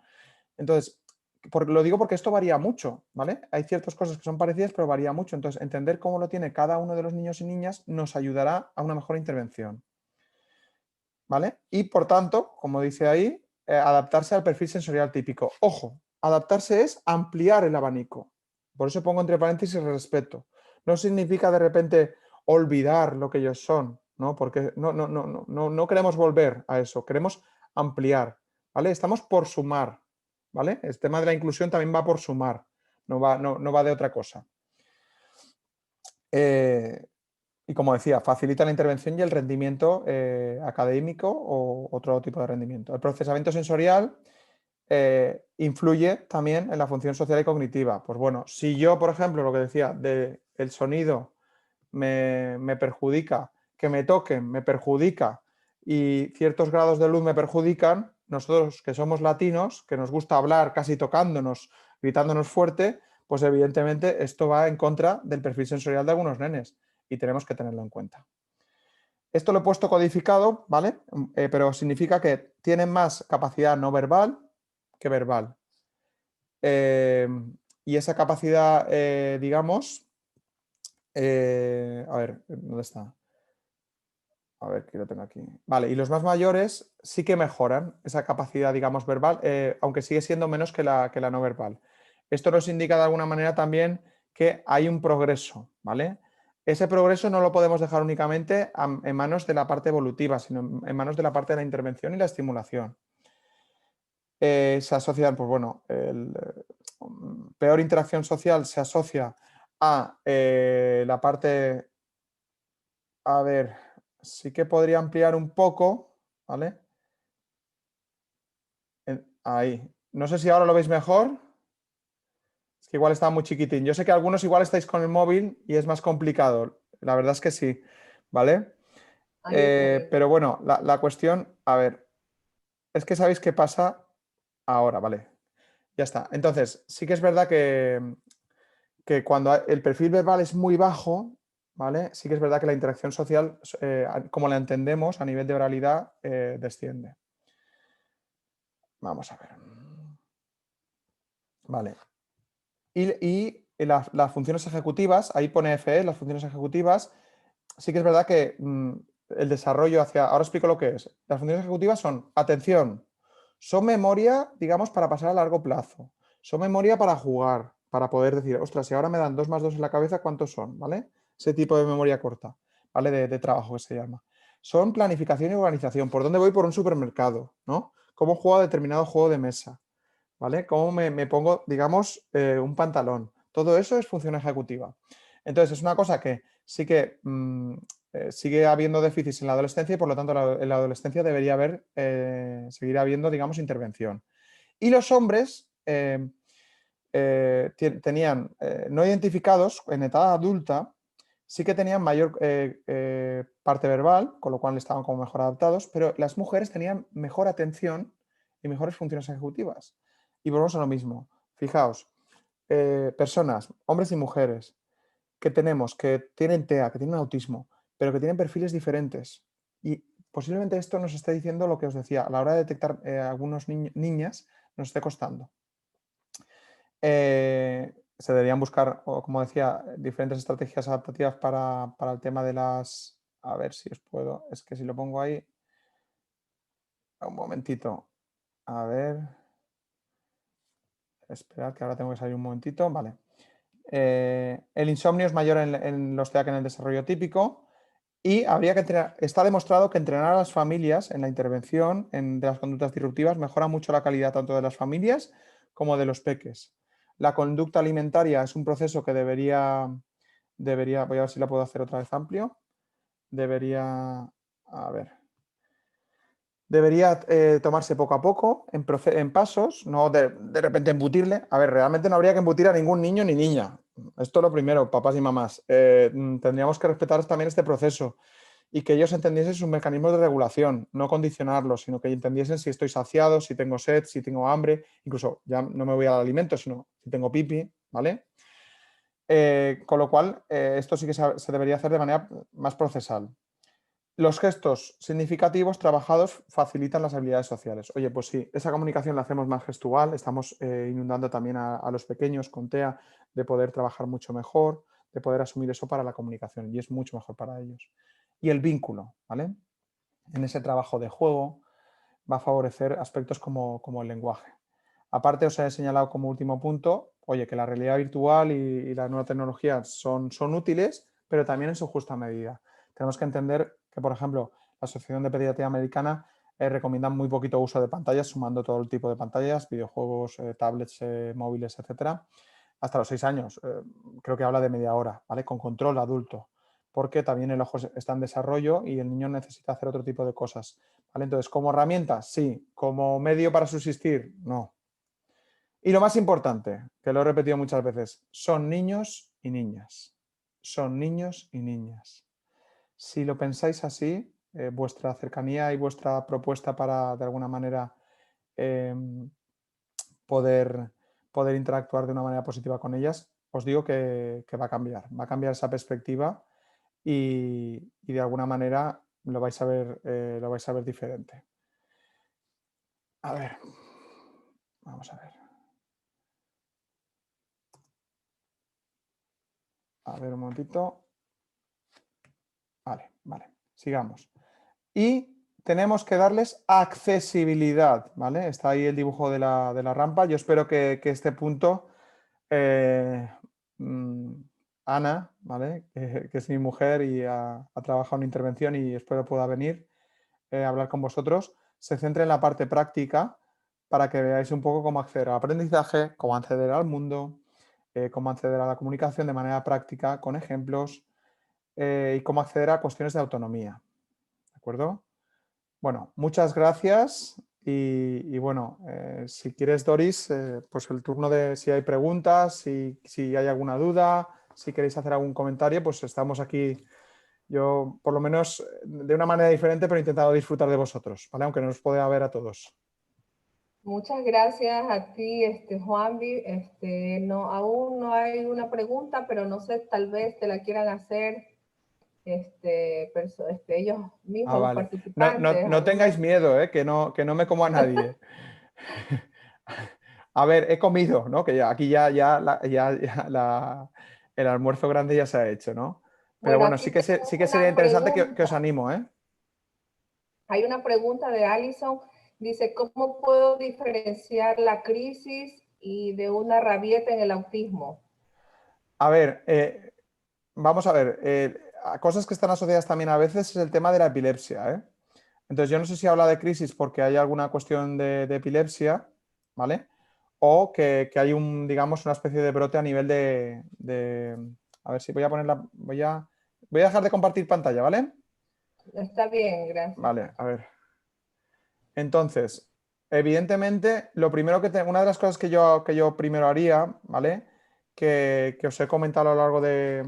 Entonces, lo digo porque esto varía mucho, ¿vale? Hay ciertas cosas que son parecidas, pero varía mucho. Entonces, entender cómo lo tiene cada uno de los niños y niñas nos ayudará a una mejor intervención, ¿vale? Y, por tanto, como dice ahí, adaptarse al perfil sensorial típico. Ojo, adaptarse es ampliar el abanico. Por eso pongo entre paréntesis respeto. No significa de repente olvidar lo que ellos son, ¿no? Porque no queremos volver a eso, queremos ampliar, ¿vale? Estamos por sumar, ¿vale? El tema de la inclusión también va por sumar, no va de otra cosa. Y como decía, facilita la intervención y el rendimiento académico o otro tipo de rendimiento. El procesamiento sensorial influye también en la función social y cognitiva. Pues bueno, si yo, por ejemplo, lo que decía, el sonido me perjudica, que me toquen me perjudica y ciertos grados de luz me perjudican, nosotros que somos latinos, que nos gusta hablar casi tocándonos, gritándonos fuerte, pues evidentemente esto va en contra del perfil sensorial de algunos nenes y tenemos que tenerlo en cuenta. Esto lo he puesto codificado, ¿vale? Pero significa que tienen más capacidad no verbal que verbal. Y esa capacidad, digamos, a ver, ¿dónde está? A ver, que lo tengo aquí. Vale, y los más mayores sí que mejoran esa capacidad, digamos, verbal, aunque sigue siendo menos que la no verbal. Esto nos indica de alguna manera también que hay un progreso, ¿vale? Ese progreso no lo podemos dejar únicamente en manos de la parte evolutiva, sino en manos de la parte de la intervención y la estimulación. Se asocian, pues bueno, peor interacción social se asocia a la parte, a ver, sí que podría ampliar un poco, ¿vale? Ahí. No sé si ahora lo veis mejor. Es que igual está muy chiquitín. Yo sé que algunos igual estáis con el móvil y es más complicado. La verdad es que sí, ¿vale? Pero bueno, la cuestión, a ver, es que sabéis qué pasa ahora, ¿vale? Ya está. Entonces, sí que es verdad que cuando el perfil verbal es muy bajo, ¿vale? Sí que es verdad que la interacción social, como la entendemos a nivel de oralidad, desciende. Vamos a ver. Vale. Y las funciones ejecutivas, ahí pone FE, las funciones ejecutivas, sí que es verdad que el desarrollo hacia... Ahora explico lo que es. Las funciones ejecutivas son, atención, son memoria, digamos, para pasar a largo plazo. Son memoria para jugar, para poder decir, ostras, si ahora me dan 2 más 2 en la cabeza, ¿cuántos son? ¿Vale? Ese tipo de memoria corta, ¿vale? De trabajo que se llama. Son planificación y organización. ¿Por dónde voy por un supermercado? ¿No? ¿Cómo juego a determinado juego de mesa? ¿Vale? ¿Cómo me pongo, digamos, un pantalón? Todo eso es función ejecutiva. Entonces, es una cosa que sí que sigue habiendo déficits en la adolescencia y por lo tanto en la adolescencia debería haber, seguir habiendo, digamos, intervención. Y los hombres tenían no identificados en edad adulta, sí que tenían mayor parte verbal, con lo cual estaban como mejor adaptados, pero las mujeres tenían mejor atención y mejores funciones ejecutivas. Y volvemos a lo mismo. Fijaos, personas, hombres y mujeres, que tenemos, que tienen TEA, que tienen autismo, pero que tienen perfiles diferentes. Y posiblemente esto nos esté diciendo lo que os decía, a la hora de detectar algunos niñas, nos esté costando. Se deberían buscar, o como decía, diferentes estrategias adaptativas para el tema de las... A ver si os puedo... Es que si lo pongo ahí... Un momentito. A ver... Esperad que ahora tengo que salir un momentito. Vale. El insomnio es mayor en los TEA que en el desarrollo típico y habría que entrenar, está demostrado que entrenar a las familias en la intervención de las conductas disruptivas mejora mucho la calidad tanto de las familias como de los peques. La conducta alimentaria es un proceso que debería, voy a ver si la puedo hacer otra vez amplio, debería tomarse poco a poco, en pasos, no de repente embutirle. A ver, realmente no habría que embutir a ningún niño ni niña. Esto es lo primero, papás y mamás. Tendríamos que respetar también este proceso y que ellos entendiesen sus mecanismos de regulación, no condicionarlos, sino que entendiesen si estoy saciado, si tengo sed, si tengo hambre, incluso ya no me voy al alimento, sino si tengo pipi, ¿vale? Con lo cual, esto sí que se debería hacer de manera más procesal. Los gestos significativos trabajados facilitan las habilidades sociales. Oye, pues sí, esa comunicación la hacemos más gestual, estamos inundando también a los pequeños con TEA de poder trabajar mucho mejor, de poder asumir eso para la comunicación y es mucho mejor para ellos. Y el vínculo, ¿vale? En ese trabajo de juego va a favorecer aspectos como el lenguaje. Aparte, os he señalado como último punto, oye, que la realidad virtual y la nueva tecnología son útiles, pero también en su justa medida. Tenemos que entender que, por ejemplo, la Asociación de Pediatría Americana recomienda muy poquito uso de pantallas, sumando todo el tipo de pantallas, videojuegos, tablets, móviles, etcétera, hasta los 6 años. Creo que habla de media hora, ¿vale? Con control adulto, porque también el ojo está en desarrollo y el niño necesita hacer otro tipo de cosas, ¿vale? Entonces, ¿como herramienta? Sí. ¿Como medio para subsistir? No. Y lo más importante, que lo he repetido muchas veces, son niños y niñas. Son niños y niñas. Si lo pensáis así, vuestra cercanía y vuestra propuesta para, de alguna manera, poder interactuar de una manera positiva con ellas, os digo que va a cambiar esa perspectiva y de alguna manera lo vais a ver diferente. A ver, vamos a ver. A ver un momentito. Vale, sigamos. Y tenemos que darles accesibilidad, ¿vale? Está ahí el dibujo de la rampa. Yo espero que este punto, Ana, ¿vale? Que es mi mujer y ha trabajado en intervención y espero pueda venir a hablar con vosotros, se centre en la parte práctica para que veáis un poco cómo acceder al aprendizaje, cómo acceder al mundo, cómo acceder a la comunicación de manera práctica, con ejemplos, y cómo acceder a cuestiones de autonomía. ¿De acuerdo? Bueno, muchas gracias y bueno, si quieres, Doris, pues el turno de si hay preguntas, si hay alguna duda, si queréis hacer algún comentario, pues estamos aquí. Yo, por lo menos, de una manera diferente, pero he intentado disfrutar de vosotros, ¿vale? Aunque no os pueda ver a todos. Muchas gracias a ti, Juanvi. No, aún no hay una pregunta, pero no sé, tal vez te la quieran hacer ellos mismos, los Vale. No, no, participantes. no tengáis miedo, que no me como a nadie. A ver, he comido, ¿no? Que aquí el almuerzo grande ya se ha hecho, ¿no? Pero Bueno, bueno, aquí sí que tengo sería una interesante que os pregunta. animo, ¿eh? Hay una pregunta de Alison. Dice, ¿cómo puedo diferenciar la crisis y de una rabieta en el autismo? A ver, vamos a ver. Cosas que están asociadas también a veces es el tema de la epilepsia, ¿eh? Entonces, yo no sé si habla de crisis porque hay alguna cuestión de epilepsia, ¿vale? O que hay digamos, una especie de brote a nivel a ver si voy a ponerla. Voy a dejar de compartir pantalla, ¿vale? Está bien, gracias. Vale, a ver. Entonces, evidentemente, lo primero una de las cosas que yo primero haría, ¿vale? Que os he comentado a lo largo de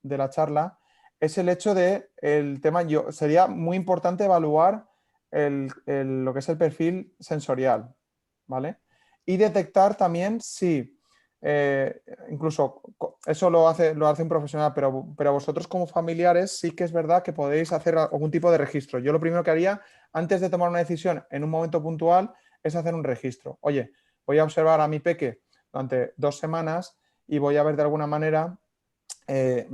la charla, es el hecho de el tema, sería muy importante evaluar lo que es el perfil sensorial, ¿vale? Y detectar también si, incluso eso lo hace un profesional, pero vosotros como familiares sí que es verdad que podéis hacer algún tipo de registro. Yo lo primero que haría antes de tomar una decisión en un momento puntual es hacer un registro. Oye, voy a observar a mi peque durante 2 semanas y voy a ver de alguna manera pues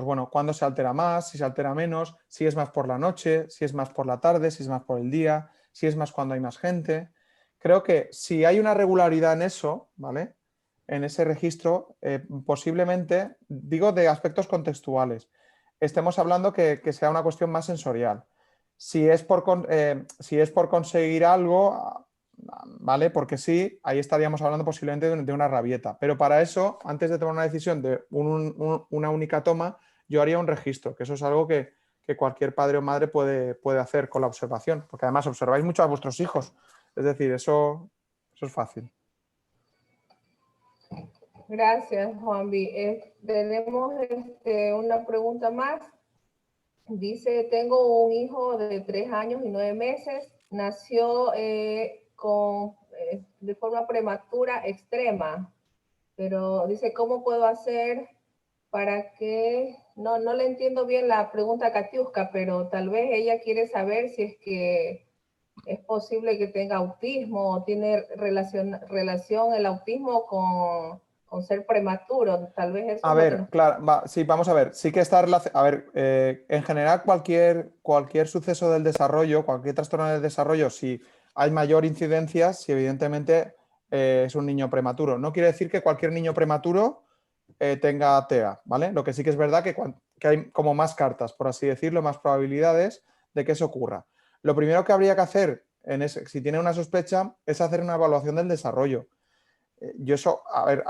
bueno, cuándo se altera más, si se altera menos, si es más por la noche, si es más por la tarde, si es más por el día, si es más cuando hay más gente. Creo que si hay una regularidad en eso, ¿vale? En ese registro, posiblemente, digo de aspectos contextuales, estemos hablando que sea una cuestión más sensorial. Si es si es por conseguir algo, ¿vale? Porque sí, ahí estaríamos hablando posiblemente de una rabieta. Pero para eso, antes de tomar una decisión de una única toma, yo haría un registro, que eso es algo que cualquier padre o madre puede hacer con la observación, porque además observáis mucho a vuestros hijos. Es decir, eso es fácil. Gracias, Juanvi. Tenemos una pregunta más. Dice, tengo un hijo de 3 años y 9 meses. Nació de forma prematura extrema, pero dice, ¿cómo puedo hacer para que... No le entiendo bien la pregunta a Katiuska, pero tal vez ella quiere saber si es que es posible que tenga autismo o tiene relación el autismo con ser prematuro. Tal vez eso A es lo que ver, nos... claro, sí, vamos a ver. Sí que está relacionado. A ver, en general, cualquier suceso del desarrollo, cualquier trastorno del desarrollo, si hay mayor incidencia, si evidentemente es un niño prematuro. No quiere decir que cualquier niño prematuro tenga TEA, ¿vale? Lo que sí que es verdad que hay como más cartas, por así decirlo, más probabilidades de que eso ocurra. Lo primero que habría que hacer, si tiene una sospecha, es hacer una evaluación del desarrollo. Yo eso, a ver,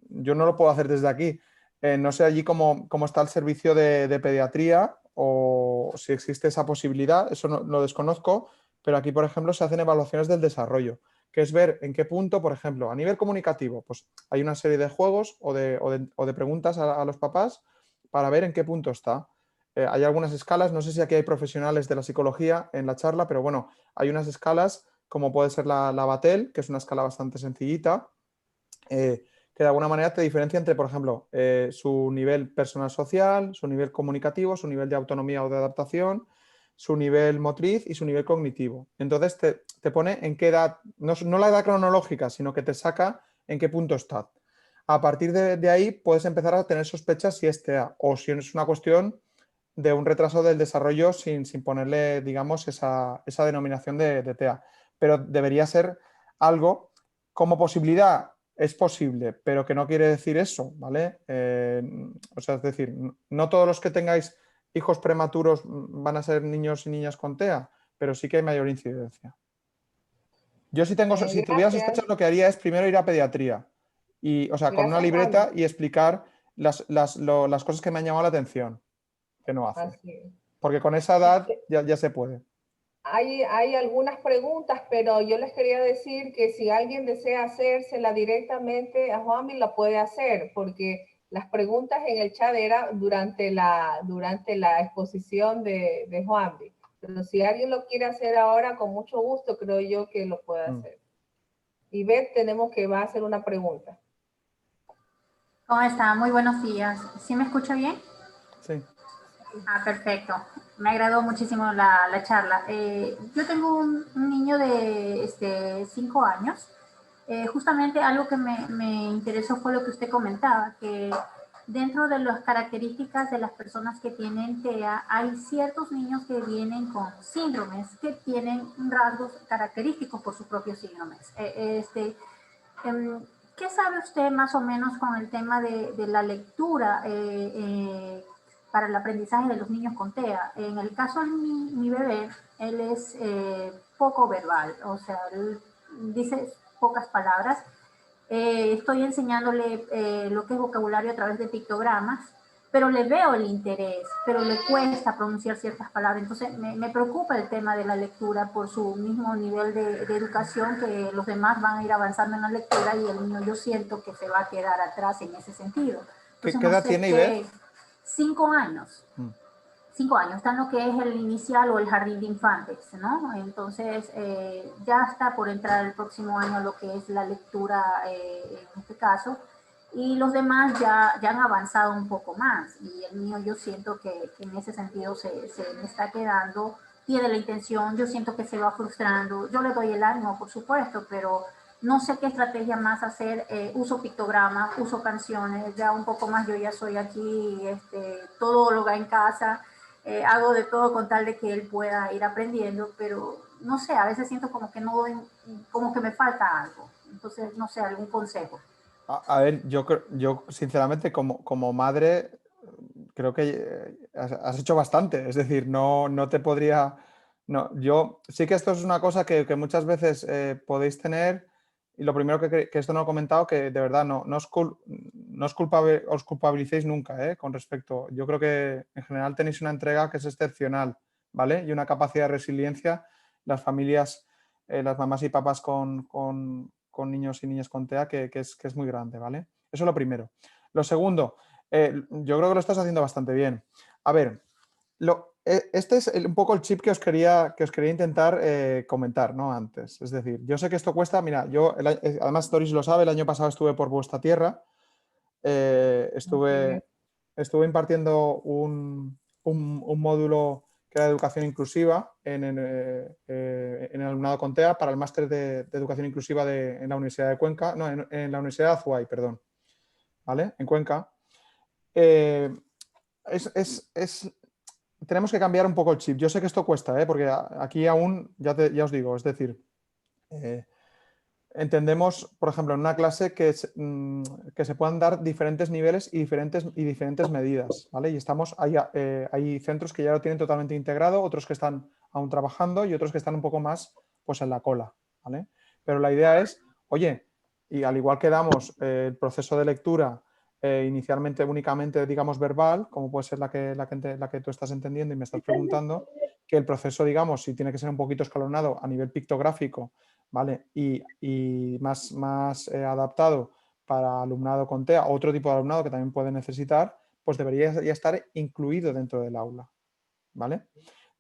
yo no lo puedo hacer desde aquí. No sé allí cómo está el servicio de pediatría o si existe esa posibilidad, eso no lo desconozco, pero aquí, por ejemplo, se hacen evaluaciones del desarrollo, que es ver en qué punto, por ejemplo, a nivel comunicativo, pues hay una serie de juegos o de preguntas a los papás para ver en qué punto está. Hay algunas escalas, no sé si aquí hay profesionales de la psicología en la charla, pero bueno, hay unas escalas como puede ser la Batel, que es una escala bastante sencillita, que de alguna manera te diferencia entre, por ejemplo, su nivel personal social, su nivel comunicativo, su nivel de autonomía o de adaptación, su nivel motriz y su nivel cognitivo. Entonces te pone en qué edad, no la edad cronológica, sino que te saca en qué punto está. A partir de ahí puedes empezar a tener sospechas si es TEA o si es una cuestión de un retraso del desarrollo sin ponerle, digamos, esa denominación de TEA. Pero debería ser algo como posibilidad. Es posible, pero que no quiere decir eso, ¿vale? O sea, es decir, no todos los que tengáis hijos prematuros van a ser niños y niñas con TEA, pero sí que hay mayor incidencia. Yo si tuviera Gracias. sospechas, lo que haría es primero ir a pediatría, o sea, con una Gracias, libreta Juan. y explicar las cosas que me han llamado la atención, que no hace. Así es. Porque con esa edad ya se puede. Hay algunas preguntas, pero yo les quería decir que si alguien desea hacérsela directamente a Juanvi, la puede hacer, porque las preguntas en el chat eran durante la exposición de Juanvi. Pero si alguien lo quiere hacer ahora, con mucho gusto, creo yo que lo puede hacer. Y Beth, tenemos que va a hacer una pregunta. ¿Cómo está? Muy buenos días. ¿Sí me escucha bien? Sí. Ah, perfecto. Me agradó muchísimo la charla. Yo tengo un niño de 5 años. Justamente algo que me interesó fue lo que usted comentaba, que dentro de las características de las personas que tienen TEA, hay ciertos niños que vienen con síndromes, que tienen rasgos característicos por sus propios síndromes. ¿Qué sabe usted más o menos con el tema de la lectura para el aprendizaje de los niños con TEA? En el caso de mi bebé, él es poco verbal, o sea, él dice pocas palabras. Estoy enseñándole lo que es vocabulario a través de pictogramas, pero le veo el interés, pero le cuesta pronunciar ciertas palabras. Entonces me preocupa el tema de la lectura por su mismo nivel de educación, que los demás van a ir avanzando en la lectura y el niño yo siento que se va a quedar atrás en ese sentido. Entonces, ¿Qué edad tiene, Iber? 5 años. 5 años, está en lo que es el inicial o el jardín de infantes, ¿no? Entonces, ya está por entrar el próximo año lo que es la lectura en este caso, y los demás ya han avanzado un poco más, y el mío yo siento que en ese sentido se me está quedando, tiene la intención, yo siento que se va frustrando, yo le doy el ánimo, por supuesto, pero no sé qué estrategia más hacer. Uso pictogramas, uso canciones, ya un poco más yo ya soy aquí todóloga en casa, hago de todo con tal de que él pueda ir aprendiendo, pero no sé, a veces siento como que no doy, como que me falta algo. Entonces, no sé, algún consejo. A ver, yo sinceramente como madre creo que has hecho bastante, es decir, no te podría... No, yo sí que esto es una cosa que muchas veces podéis tener, y lo primero que esto no lo he comentado, que de verdad no os culpabilicéis nunca con respecto. Yo creo que en general tenéis una entrega que es excepcional, ¿vale? Y una capacidad de resiliencia. Las familias, las mamás y papás con niños y niñas con TEA, que es muy grande, ¿vale? Eso es lo primero. Lo segundo, yo creo que lo estás haciendo bastante bien. A ver, este es un poco el chip que os quería intentar comentar, ¿no? Antes. Es decir, yo sé que esto cuesta, mira, además Doris lo sabe, el año pasado estuve por vuestra tierra, estuve impartiendo un módulo que era de educación inclusiva en el alumnado con TEA para el máster de educación inclusiva en la Universidad de Cuenca, no, en la Universidad de Azuay, perdón, ¿vale? En Cuenca. Tenemos que cambiar un poco el chip. Yo sé que esto cuesta, porque aquí aún, ya os digo, es decir, entendemos, por ejemplo, en una clase que se puedan dar diferentes niveles y diferentes medidas, ¿vale? Y hay centros que ya lo tienen totalmente integrado, otros que están aún trabajando y otros que están un poco más pues, en la cola, ¿vale? Pero la idea es, oye, y al igual que damos el proceso de lectura inicialmente únicamente, digamos, verbal, como puede ser la que tú estás entendiendo y me estás preguntando, que el proceso, digamos, si tiene que ser un poquito escalonado a nivel pictográfico, ¿vale? Y más adaptado para alumnado con TEA, otro tipo de alumnado que también puede necesitar, pues debería ya estar incluido dentro del aula, ¿vale?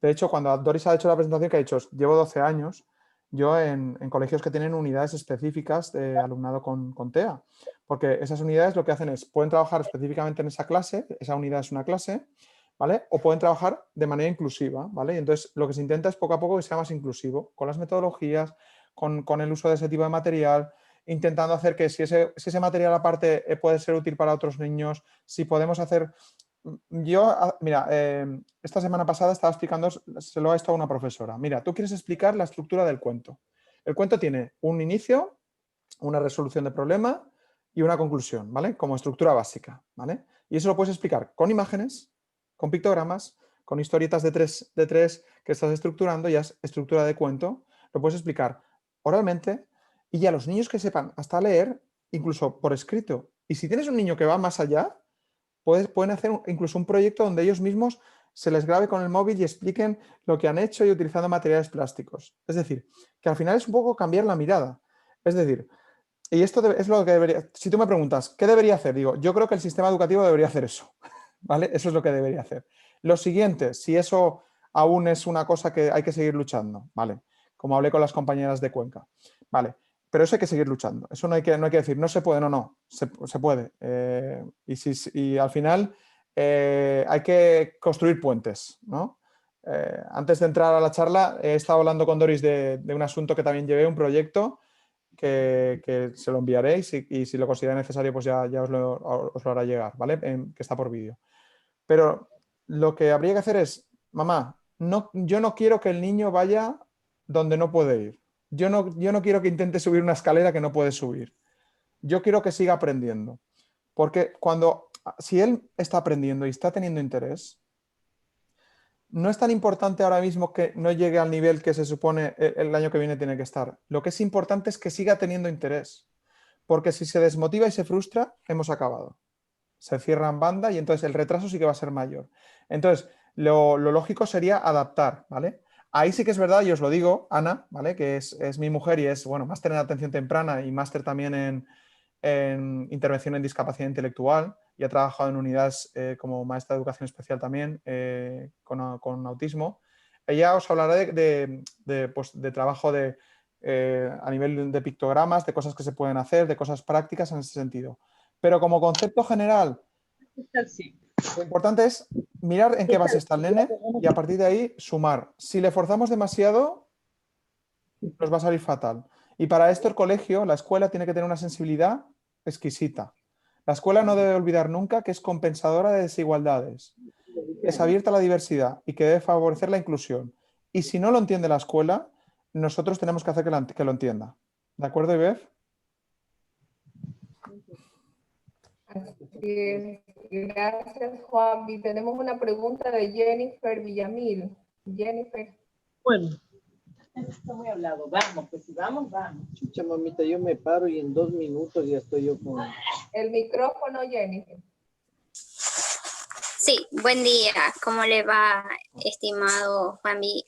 De hecho, cuando Doris ha hecho la presentación que ha dicho, llevo 12 años, yo en colegios que tienen unidades específicas de alumnado con TEA, porque esas unidades lo que hacen es, pueden trabajar específicamente en esa clase, esa unidad es una clase, ¿vale? O pueden trabajar de manera inclusiva, ¿vale? Y entonces lo que se intenta es poco a poco que sea más inclusivo, con las metodologías, con el uso de ese tipo de material, intentando hacer que si ese material aparte puede ser útil para otros niños, si podemos hacer... Mira, esta semana pasada estaba explicando, se lo ha esto a una profesora. Mira, tú quieres explicar la estructura del cuento. El cuento tiene un inicio, una resolución de problema y una conclusión, ¿vale? Como estructura básica, ¿vale? Y eso lo puedes explicar con imágenes, con pictogramas, con historietas de tres que estás estructurando, ya es estructura de cuento, lo puedes explicar oralmente y ya los niños que sepan hasta leer, incluso por escrito. Y si tienes un niño que va más allá, pueden hacer incluso un proyecto donde ellos mismos se les grabe con el móvil y expliquen lo que han hecho y utilizando materiales plásticos. Es decir, que al final es un poco cambiar la mirada. Es decir, y esto es lo que debería... Si tú me preguntas, ¿qué debería hacer? Digo, yo creo que el sistema educativo debería hacer eso. ¿Vale? Eso es lo que debería hacer. Lo siguiente, si eso aún es una cosa que hay que seguir luchando, ¿vale? Como hablé con las compañeras de Cuenca, ¿vale? Pero eso hay que seguir luchando. Eso no hay que decir, no se puede, no, se puede. Y al final hay que construir puentes, ¿no? Antes de entrar a la charla, he estado hablando con Doris de un asunto que también llevé, un proyecto que se lo enviaré y si lo considera necesario, pues ya os lo hará llegar, ¿vale? Que está por vídeo. Pero lo que habría que hacer es, mamá, yo no quiero que el niño vaya donde no puede ir. Yo no quiero que intente subir una escalera que no puede subir. Yo quiero que siga aprendiendo. Porque si él está aprendiendo y está teniendo interés, no es tan importante ahora mismo que no llegue al nivel que se supone el año que viene tiene que estar. Lo que es importante es que siga teniendo interés. Porque si se desmotiva y se frustra, hemos acabado. Se cierra en banda y entonces el retraso sí que va a ser mayor. Entonces, lo lógico sería adaptar, ¿vale? Ahí sí que es verdad, y os lo digo, Ana, ¿vale? Que es mi mujer y es, bueno, máster en atención temprana y máster también en intervención en discapacidad intelectual y ha trabajado en unidades como maestra de educación especial también con autismo. Ella os hablará de trabajo a nivel de pictogramas, de cosas que se pueden hacer, de cosas prácticas en ese sentido. Pero como concepto general, lo importante es mirar en qué base está el nene y a partir de ahí sumar. Si le forzamos demasiado, nos va a salir fatal. Y para esto el colegio, la escuela, tiene que tener una sensibilidad exquisita. La escuela no debe olvidar nunca que es compensadora de desigualdades, que es abierta a la diversidad y que debe favorecer la inclusión. Y si no lo entiende la escuela, nosotros tenemos que hacer que lo entienda. ¿De acuerdo, Ibev? Así es. Gracias, Juan. Y tenemos una pregunta de Jennifer Villamil. Jennifer. Bueno, está muy hablado. Vamos, pues si vamos, vamos. Chucha, mamita, yo me paro y en 2 minutos ya estoy yo con... El micrófono, Jennifer. Sí, buen día. ¿Cómo le va, estimado Juanmi?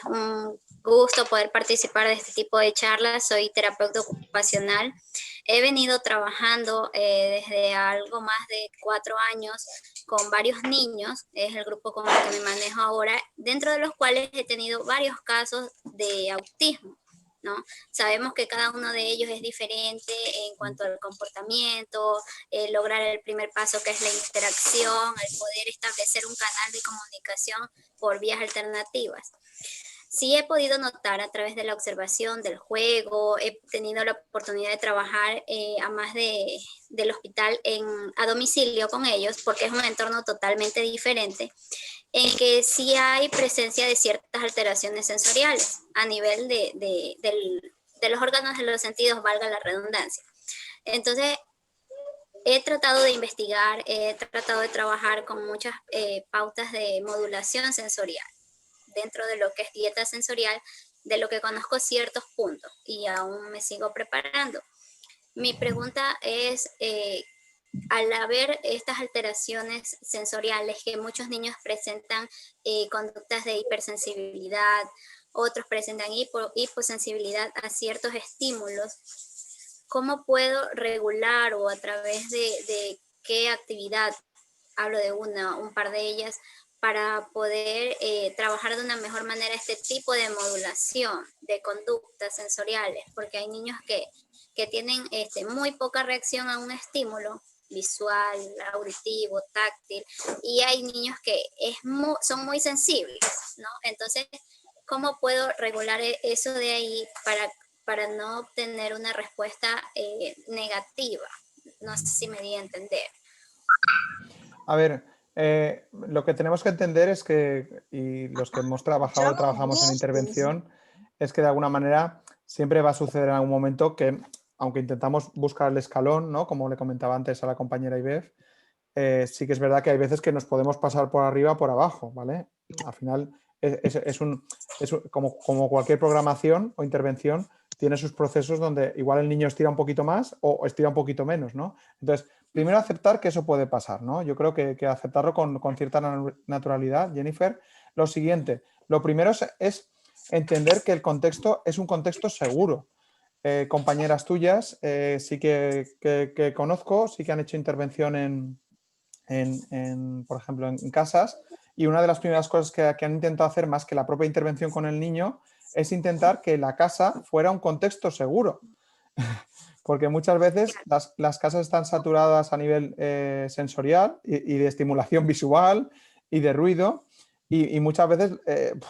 Un gusto poder participar de este tipo de charlas. Soy terapeuta ocupacional. He venido trabajando desde algo más de 4 años con varios niños. Es el grupo con el que me manejo ahora, dentro de los cuales he tenido varios casos de autismo, ¿no? Sabemos que cada uno de ellos es diferente en cuanto al comportamiento, lograr el primer paso que es la interacción, el poder establecer un canal de comunicación por vías alternativas. Sí he podido notar a través de la observación del juego, he tenido la oportunidad de trabajar a más del hospital a domicilio con ellos, porque es un entorno totalmente diferente, en que sí hay presencia de ciertas alteraciones sensoriales a nivel de los órganos de los sentidos, valga la redundancia. Entonces, he tratado de investigar, he tratado de trabajar con muchas pautas de modulación sensorial dentro de lo que es dieta sensorial, de lo que conozco ciertos puntos y aún me sigo preparando. Mi pregunta es, al haber estas alteraciones sensoriales que muchos niños presentan conductas de hipersensibilidad, otros presentan hiposensibilidad a ciertos estímulos, ¿cómo puedo regular o a través de qué actividad, hablo de un par de ellas, para poder trabajar de una mejor manera este tipo de modulación de conductas sensoriales? Porque hay niños que tienen muy poca reacción a un estímulo visual, auditivo, táctil, y hay niños que son muy sensibles, ¿no? Entonces, ¿cómo puedo regular eso de ahí para no obtener una respuesta negativa? No sé si me di a entender. A ver, lo que tenemos que entender es que, y los que hemos trabajamos en intervención, es que de alguna manera siempre va a suceder en algún momento que, aunque intentamos buscar el escalón, ¿no? Como le comentaba antes a la compañera Ibev, sí que es verdad que hay veces que nos podemos pasar por arriba o por abajo, ¿vale? Al final, como cualquier programación o intervención, tiene sus procesos donde igual el niño estira un poquito más o estira un poquito menos, ¿no? Entonces, primero aceptar que eso puede pasar, ¿no? Yo creo que aceptarlo con cierta naturalidad, Jennifer. Lo siguiente, lo primero es entender que el contexto es un contexto seguro. Compañeras tuyas sí que conozco, sí que han hecho intervención por ejemplo, en casas Y una de las primeras cosas que han intentado hacer, más que la propia intervención con el niño, es intentar que la casa fuera un contexto seguro. Porque muchas veces las casas están saturadas a nivel sensorial y de estimulación visual y de ruido. Y muchas veces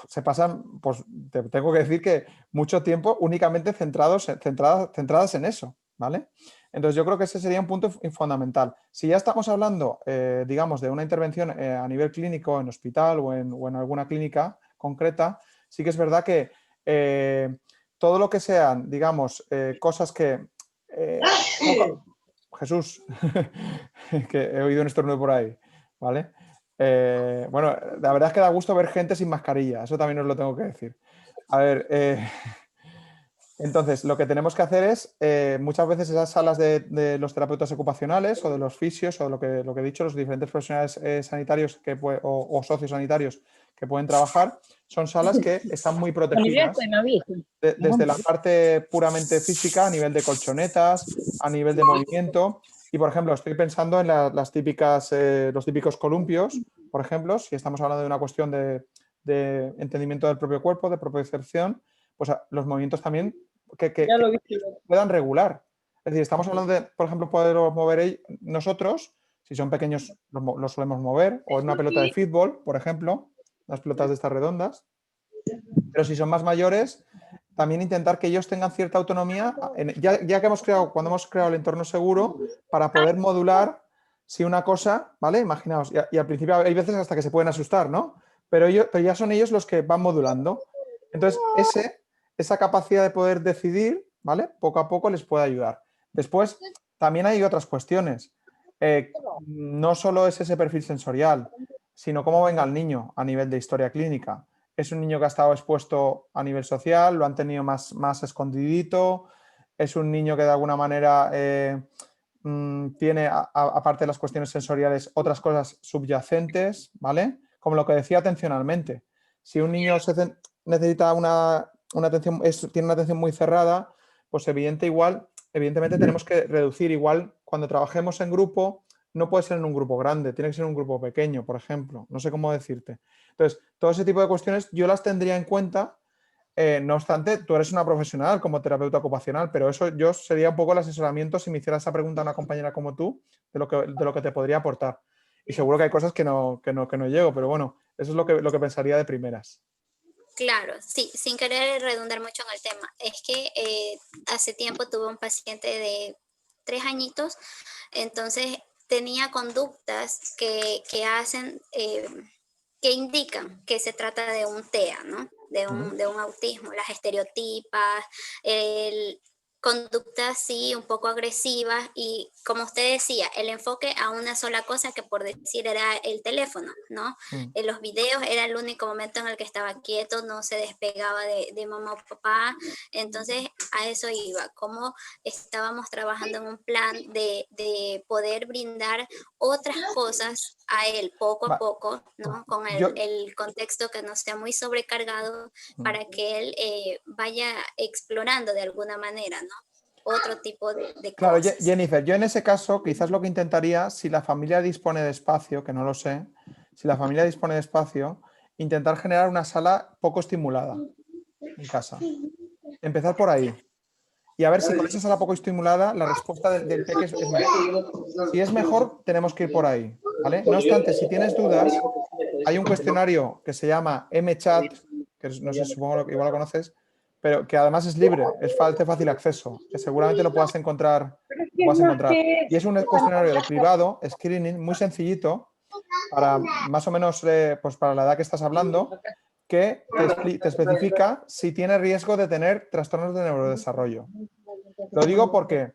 se pasan, pues te tengo que decir que mucho tiempo únicamente centradas en eso, ¿vale? Entonces yo creo que ese sería un punto fundamental. Si ya estamos hablando, digamos, de una intervención a nivel clínico, en hospital o en alguna clínica concreta, sí que es verdad que todo lo que sean, digamos, cosas que... Jesús, que he oído un estornudo por ahí, ¿vale? Bueno, la verdad es que da gusto ver gente sin mascarilla, eso también os lo tengo que decir. A ver, entonces lo que tenemos que hacer es, muchas veces esas salas de los terapeutas ocupacionales o de los fisios o lo que he dicho, los diferentes profesionales sanitarios o sociosanitarios que pueden trabajar, son salas que están muy protegidas desde la parte puramente física, a nivel de colchonetas, a nivel de movimiento. Y, por ejemplo, estoy pensando en los típicos columpios, por ejemplo, si estamos hablando de una cuestión de entendimiento del propio cuerpo, de propiocepción, pues los movimientos también que puedan regular. Es decir, estamos hablando de, por ejemplo, poder mover nosotros, si son pequeños los solemos mover, o en una pelota de fútbol, por ejemplo, las pelotas de estas redondas. Pero si son más mayores, también intentar que ellos tengan cierta autonomía, ya que cuando hemos creado el entorno seguro, para poder modular si una cosa, ¿vale? Imaginaos, y al principio hay veces hasta que se pueden asustar, ¿no? Pero ya son ellos los que van modulando. Entonces, esa capacidad de poder decidir, ¿vale? Poco a poco les puede ayudar. Después, también hay otras cuestiones. No solo es ese perfil sensorial, sino cómo venga el niño a nivel de historia clínica. Es un niño que ha estado expuesto a nivel social, lo han tenido más escondidito, es un niño que de alguna manera tiene, aparte de las cuestiones sensoriales, otras cosas subyacentes, ¿vale? Como lo que decía atencionalmente. Si un niño necesita una atención, tiene una atención muy cerrada, pues evidentemente tenemos que reducir. Igual cuando trabajemos en grupo, no puede ser en un grupo grande, tiene que ser en un grupo pequeño, por ejemplo. No sé cómo decirte. Entonces, todo ese tipo de cuestiones yo las tendría en cuenta. No obstante, tú eres una profesional como terapeuta ocupacional, pero eso yo sería un poco el asesoramiento si me hiciera esa pregunta a una compañera como tú, de lo que te podría aportar. Y seguro que hay cosas que no llego, pero bueno, eso es lo que pensaría de primeras. Claro, sí, sin querer redundar mucho en el tema. Es que hace tiempo tuve un paciente de 3 añitos, entonces tenía conductas que hacen, que indican que se trata de un TEA, ¿no? De un autismo, las estereotipas, conductas sí un poco agresivas y como usted decía, el enfoque a una sola cosa que por decir era el teléfono, ¿no? En los videos era el único momento en el que estaba quieto, no se despegaba de mamá o papá, entonces a eso iba, como estábamos trabajando en un plan de poder brindar otras cosas a él poco a poco, ¿no? Con el contexto que no sea muy sobrecargado para que él vaya explorando de alguna manera, ¿no? Otro tipo de claro, cosas. Jennifer, yo en ese caso quizás lo que intentaría, si la familia dispone de espacio, que no lo sé, si la familia dispone de espacio, intentar generar una sala poco estimulada en casa. Empezar por ahí. Y a ver si con esa sala poco estimulada la respuesta del peque es mejor. Si es mejor, tenemos que ir por ahí, ¿vale? No obstante, si tienes dudas, hay un cuestionario que se llama MChat, que no sé, supongo que igual lo conoces, pero que además es libre, es de fácil acceso, que seguramente lo puedas encontrar. Y es un cuestionario de cribado, screening, muy sencillito, para más o menos pues para la edad que estás hablando, que te especifica si tiene riesgo de tener trastornos de neurodesarrollo. Lo digo porque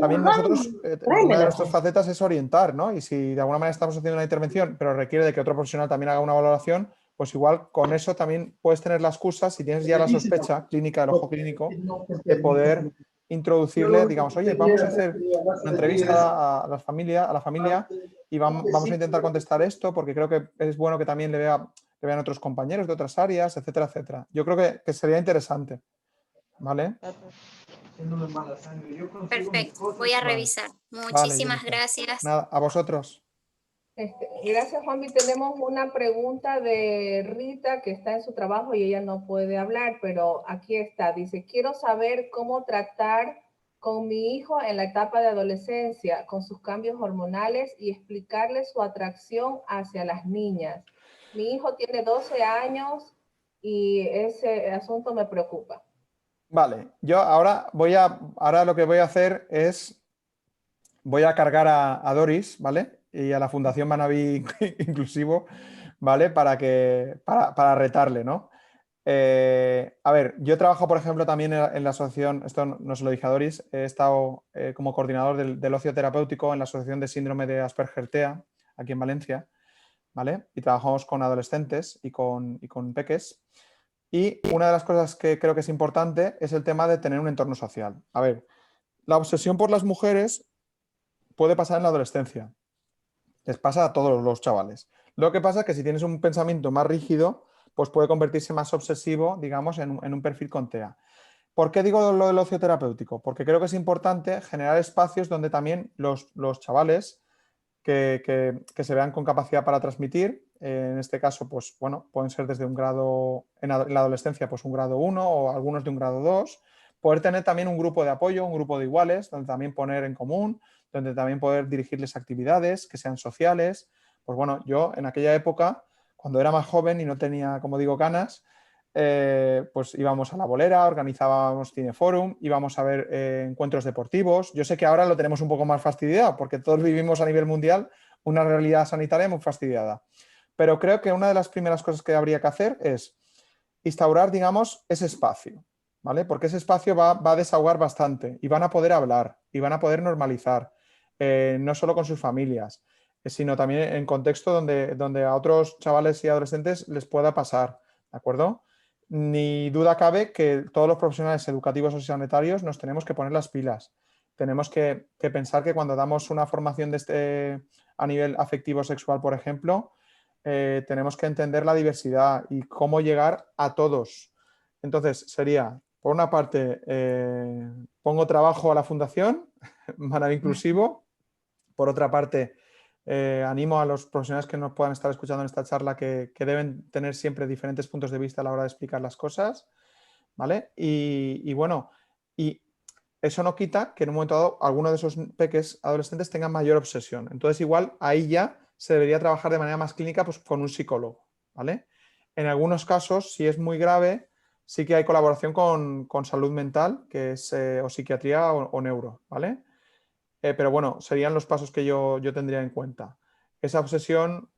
también nosotros, una de nuestras facetas es orientar, ¿no? Y si de alguna manera estamos haciendo una intervención, pero requiere de que otro profesional también haga una valoración, pues igual con eso también puedes tener la excusa, si tienes ya la sospecha clínica del ojo clínico, de poder introducirle, digamos, oye, vamos a hacer una entrevista a la familia y vamos a intentar contestar esto porque creo que es bueno que también le vean otros compañeros de otras áreas, etcétera, etcétera. Yo creo que sería interesante, ¿vale? Perfecto, voy a revisar. Muchísimas gracias. Nada, a vosotros. Gracias, Juanvi. Tenemos una pregunta de Rita que está en su trabajo y ella no puede hablar, pero aquí está. Dice, quiero saber cómo tratar con mi hijo en la etapa de adolescencia, con sus cambios hormonales y explicarle su atracción hacia las niñas. Mi hijo tiene 12 años y ese asunto me preocupa. Vale, yo ahora lo que voy a hacer es, voy a cargar a Doris, ¿vale? Y a la Fundación Manaví Inclusivo, ¿vale? Para retarle, ¿no? A ver, yo trabajo, por ejemplo, también en la asociación, esto no se lo dije a Doris, he estado como coordinador del ocio terapéutico en la Asociación de Síndrome de Asperger-TEA, aquí en Valencia, ¿vale? Y trabajamos con adolescentes y con peques. Y una de las cosas que creo que es importante es el tema de tener un entorno social. A ver, la obsesión por las mujeres puede pasar en la adolescencia. Les pasa a todos los chavales. Lo que pasa es que si tienes un pensamiento más rígido, pues puede convertirse más obsesivo, digamos, en un perfil con TEA. ¿Por qué digo lo del ocio terapéutico? Porque creo que es importante generar espacios donde también los chavales que se vean con capacidad para transmitir, en este caso, pues bueno, pueden ser desde un grado, en la adolescencia, pues un grado 1 o algunos de un grado 2, poder tener también un grupo de apoyo, un grupo de iguales, donde también poner en común, donde también poder dirigirles actividades que sean sociales. Pues bueno, yo en aquella época, cuando era más joven y no tenía, como digo, ganas, pues íbamos a la bolera, organizábamos cineforum, íbamos a ver encuentros deportivos. Yo sé que ahora lo tenemos un poco más fastidiado porque todos vivimos a nivel mundial una realidad sanitaria muy fastidiada. Pero creo que una de las primeras cosas que habría que hacer es instaurar, digamos, ese espacio, ¿vale? Porque ese espacio va a desahogar bastante y van a poder hablar y van a poder normalizar, no solo con sus familias, sino también en contexto donde a otros chavales y adolescentes les pueda pasar, ¿de acuerdo? Ni duda cabe que todos los profesionales educativos o sanitarios nos tenemos que poner las pilas. Tenemos que pensar que cuando damos una formación a nivel afectivo sexual, por ejemplo, tenemos que entender la diversidad y cómo llegar a todos. Entonces, sería, por una parte, pongo trabajo a la Fundación Manaví Inclusivo. Por otra parte, animo a los profesionales que nos puedan estar escuchando en esta charla que deben tener siempre diferentes puntos de vista a la hora de explicar las cosas, ¿vale? Y bueno, y eso no quita que en un momento dado alguno de esos peques adolescentes tengan mayor obsesión. Entonces, igual ahí ya se debería trabajar de manera más clínica, pues, con un psicólogo, ¿vale? En algunos casos, si es muy grave, sí que hay colaboración con salud mental, que es o psiquiatría o neuro, ¿vale? Pero bueno, serían los pasos que yo tendría en cuenta. Esa obsesión,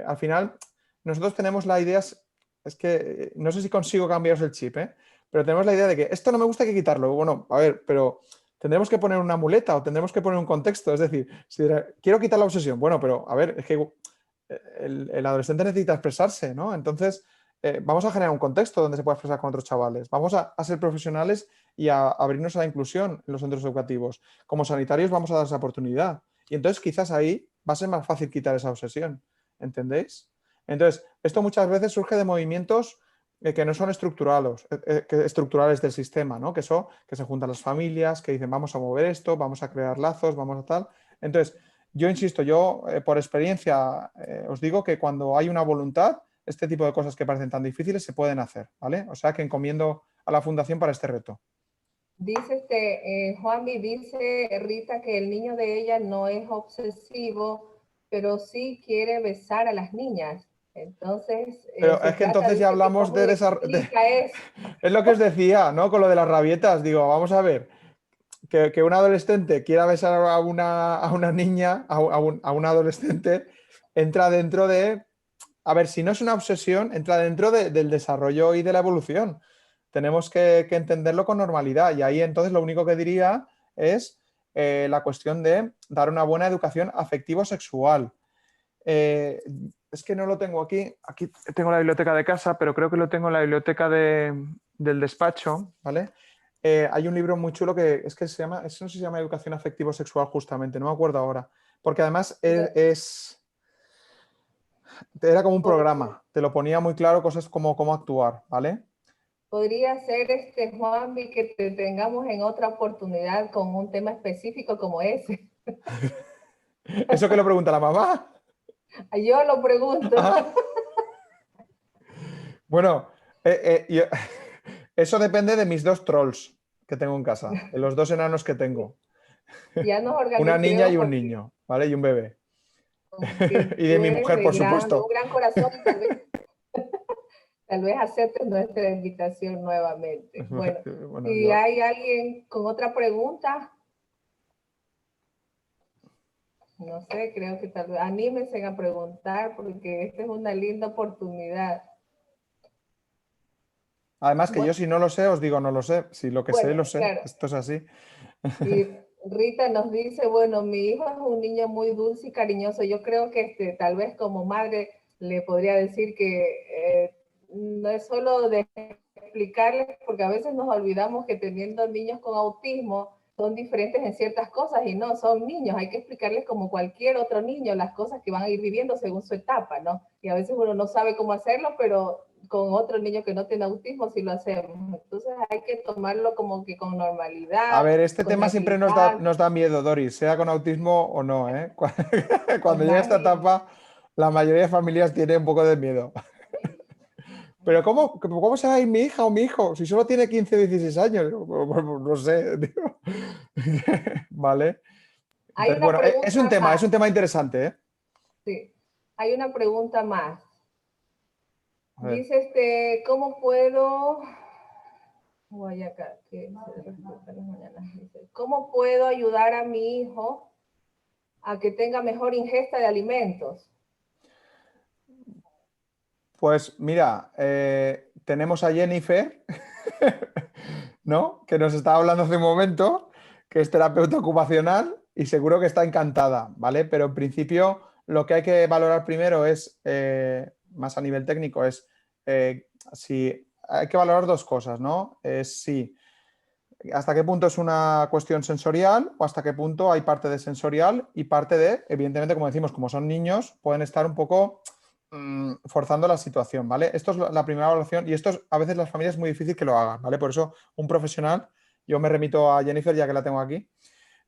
al final, nosotros tenemos la idea, es que no sé si consigo cambiaros el chip, pero tenemos la idea de que esto no me gusta, hay que quitarlo. Bueno, a ver, pero tendremos que poner una muleta o tendremos que poner un contexto. Es decir, si quiero quitar la obsesión, bueno, pero a ver, es que el adolescente necesita expresarse, ¿no? Entonces, vamos a generar un contexto donde se pueda expresar con otros chavales. Vamos a ser profesionales y a abrirnos a la inclusión en los centros educativos. Como sanitarios vamos a dar esa oportunidad. Y entonces quizás ahí va a ser más fácil quitar esa obsesión. ¿Entendéis? Entonces, esto muchas veces surge de movimientos que no son estructurales del sistema, ¿no? Que se juntan las familias, que dicen vamos a mover esto, vamos a crear lazos, vamos a tal. Entonces, yo insisto, por experiencia os digo que cuando hay una voluntad, este tipo de cosas que parecen tan difíciles se pueden hacer, ¿vale? O sea que encomiendo a la Fundación para este reto. Dice Juanvi, dice Rita que el niño de ella no es obsesivo, pero sí quiere besar a las niñas. Entonces, pero es que entonces ya hablamos de desarrollo. Es lo que os decía, ¿no? Con lo de las rabietas. Digo, vamos a ver, que un adolescente quiera besar a una niña, a un adolescente, entra dentro de... A ver, si no es una obsesión, entra dentro del desarrollo y de la evolución. Tenemos que entenderlo con normalidad. Y ahí entonces lo único que diría es la cuestión de dar una buena educación afectivo-sexual. Es que no lo tengo aquí. Aquí tengo la biblioteca de casa, pero creo que lo tengo en la biblioteca del despacho, ¿vale? Hay un libro muy chulo que es que se llama, no sé si se llama Educación Afectivo-Sexual justamente, no me acuerdo ahora. Porque además era como un programa, te lo ponía muy claro cosas como cómo actuar, ¿vale? Podría ser, Juanvi, que te tengamos en otra oportunidad con un tema específico como ese. ¿Eso que lo pregunta la mamá? Yo lo pregunto. Bueno, eso depende de mis 2 trolls que tengo en casa, de los 2 enanos que tengo. Ya nos Una niña organicemos y un porque niño, ¿vale? Y un bebé. porque Y de tú mi eres mujer, por de supuesto. un gran corazón y tal vez aceptes nuestra invitación nuevamente. Bueno, Bueno, si hay alguien con otra pregunta, no sé, creo que tal vez anímense a preguntar porque esta es una linda oportunidad. Además que Bueno, yo si no lo sé, os digo no lo sé. Si lo que sé, bueno, lo sé. claro. Esto es así. Y Rita nos dice, bueno, mi hijo es un niño muy dulce y cariñoso. Yo creo que tal vez como madre le podría decir que no es solo de explicarles, porque a veces nos olvidamos que teniendo niños con autismo son diferentes en ciertas cosas y no, son niños. Hay que explicarles como cualquier otro niño las cosas que van a ir viviendo según su etapa, ¿no? Y a veces uno no sabe cómo hacerlo, pero con otro niño que no tiene autismo sí lo hacemos. Entonces hay que tomarlo como que con A normalidad, ver, este con tema siempre tranquilidad. nos da miedo, Doris, sea con autismo o no, ¿eh? Me Cuando llega esta imagino. etapa, la mayoría de familias tiene un poco de miedo. Pero ¿cómo se va a ir mi hija o mi hijo? Si solo tiene 15 o 16 años. No sé, tío. Vale. Hay Entonces, una bueno, pregunta es un más. tema interesante, ¿eh? Sí, hay una pregunta más. A ver. Dice, ¿cómo puedo? Voy acá, que se despierta en las mañanas. Dice, ¿cómo puedo ayudar a mi hijo a que tenga mejor ingesta de alimentos? Pues mira, tenemos a Jennifer, ¿no? Que nos estaba hablando hace un momento, que es terapeuta ocupacional y seguro que está encantada, ¿vale? Pero en principio lo que hay que valorar primero es, más a nivel técnico, es si hay que valorar 2 cosas, ¿no? Es si hasta qué punto es una cuestión sensorial o hasta qué punto hay parte de sensorial y parte de, evidentemente, como decimos, como son niños, pueden estar un poco forzando la situación, ¿vale? Esto es la primera evaluación y esto es, a veces las familias es muy difícil que lo hagan, ¿vale? Por eso un profesional, yo me remito a Jennifer ya que la tengo aquí,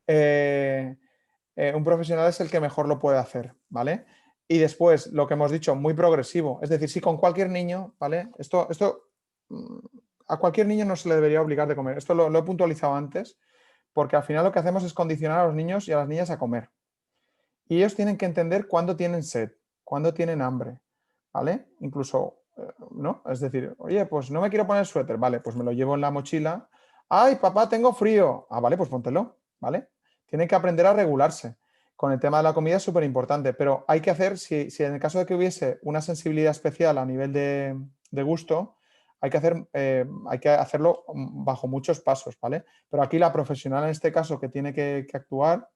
un profesional es el que mejor lo puede hacer, ¿vale? Y después, lo que hemos dicho, muy progresivo, es decir, si con cualquier niño, ¿vale? Esto a cualquier niño no se le debería obligar de comer. Esto lo he puntualizado antes, porque al final lo que hacemos es condicionar a los niños y a las niñas a comer. Y ellos tienen que entender cuándo tienen sed, cuándo tienen hambre, ¿vale? Incluso, ¿no? Es decir, oye, pues no me quiero poner suéter, vale, pues me lo llevo en la mochila. Ay, papá, tengo frío. Ah, vale, pues póntelo, ¿vale? Tienen que aprender a regularse. Con el tema de la comida es súper importante, pero hay que hacer, si en el caso de que hubiese una sensibilidad especial a nivel de gusto, hay que hacerlo bajo muchos pasos, ¿vale? Pero aquí la profesional en este caso que tiene que actuar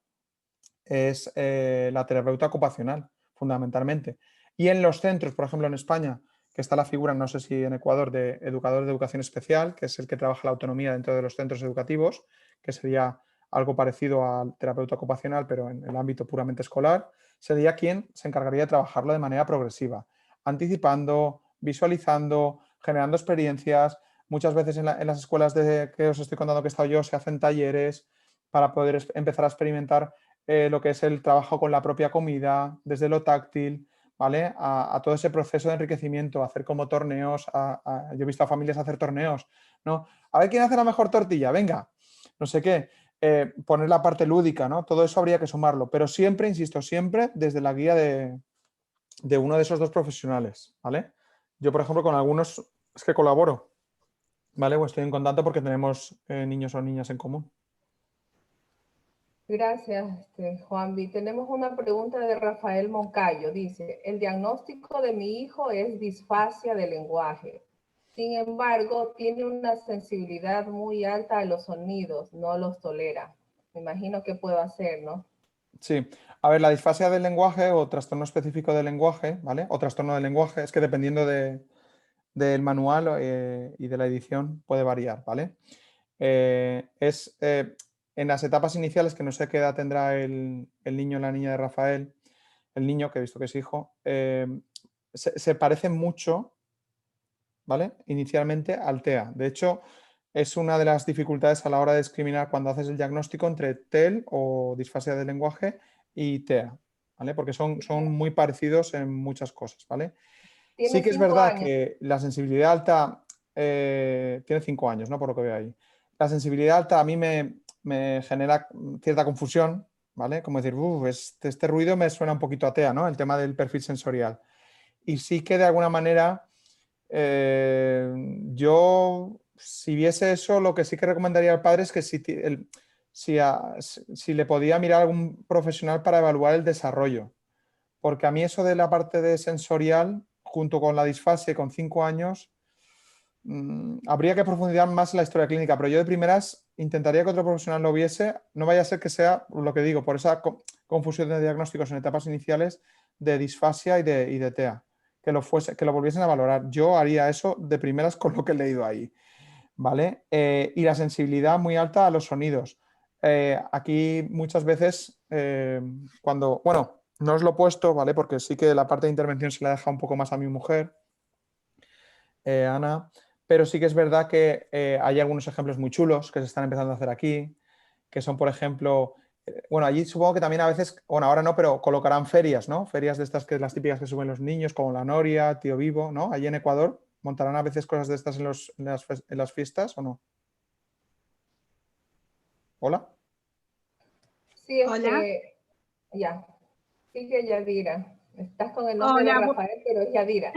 es la terapeuta ocupacional, fundamentalmente. Y en los centros, por ejemplo, en España, que está la figura, no sé si en Ecuador, de educador de educación especial, que es el que trabaja la autonomía dentro de los centros educativos, que sería algo parecido al terapeuta ocupacional, pero en el ámbito puramente escolar, sería quien se encargaría de trabajarlo de manera progresiva, anticipando, visualizando, generando experiencias. Muchas veces en las escuelas que os estoy contando que he estado yo, se hacen talleres para poder empezar a experimentar lo que es el trabajo con la propia comida, desde lo táctil, ¿vale? A todo ese proceso de enriquecimiento, hacer como torneos, yo he visto a familias hacer torneos, ¿no? A ver quién hace la mejor tortilla, venga, no sé qué, poner la parte lúdica, ¿no? Todo eso habría que sumarlo, pero siempre, insisto, siempre desde la guía de uno de esos 2 profesionales, ¿vale? Yo, por ejemplo, con algunos es que colaboro, ¿vale? O estoy en contacto porque tenemos niños o niñas en común. Gracias, Juanvi. Tenemos una pregunta de Rafael Moncayo. Dice, el diagnóstico de mi hijo es disfasia del lenguaje. Sin embargo, tiene una sensibilidad muy alta a los sonidos, no los tolera. Me imagino que puedo hacer, ¿no? Sí, a ver, la disfasia del lenguaje o trastorno específico del lenguaje, ¿vale? O trastorno del lenguaje, es que dependiendo del manual y de la edición puede variar, ¿vale? En las etapas iniciales, que no sé qué edad tendrá el niño o la niña de Rafael, el niño, que he visto que es hijo, se parecen mucho, ¿vale? Inicialmente al TEA. De hecho, es una de las dificultades a la hora de discriminar cuando haces el diagnóstico entre TEL o disfasia del lenguaje y TEA. ¿vale? Porque son muy parecidos en muchas cosas, ¿vale? Tiene Sí que es 5 verdad años. que la sensibilidad alta tiene 5 años, ¿no? Por lo que veo ahí. La sensibilidad alta a mí me genera cierta confusión, ¿vale? Como decir, este ruido me suena un poquito a TEA, ¿no? El tema del perfil sensorial. Y sí que de alguna manera yo, si viese eso, lo que sí que recomendaría al padre es que si le podía mirar a algún profesional para evaluar el desarrollo. Porque a mí eso de la parte de sensorial, junto con la disfasia con 5 años, habría que profundizar más en la historia clínica, pero yo de primeras intentaría que otro profesional lo viese, no vaya a ser que sea, lo que digo, por esa confusión de diagnósticos en etapas iniciales de disfasia y de TEA, que lo volviesen a valorar. Yo haría eso de primeras con lo que he leído ahí, ¿vale? Y la sensibilidad muy alta a los sonidos. Aquí muchas veces bueno, no os lo he puesto, ¿vale? Porque sí que la parte de intervención se la deja un poco más a mi mujer, Ana, pero sí que es verdad que hay algunos ejemplos muy chulos que se están empezando a hacer aquí, que son, por ejemplo, bueno, allí supongo que también a veces, bueno, ahora no, pero colocarán ferias, ¿no? Ferias de estas que las típicas que suben los niños, como la Noria, Tío Vivo, ¿no? Allí en Ecuador, ¿montarán a veces cosas de estas en las fiestas o no? ¿Hola? Sí, Hola. ya. Sigue Yadira. Estás con el nombre de Hola, Rafael, pero es Yadira.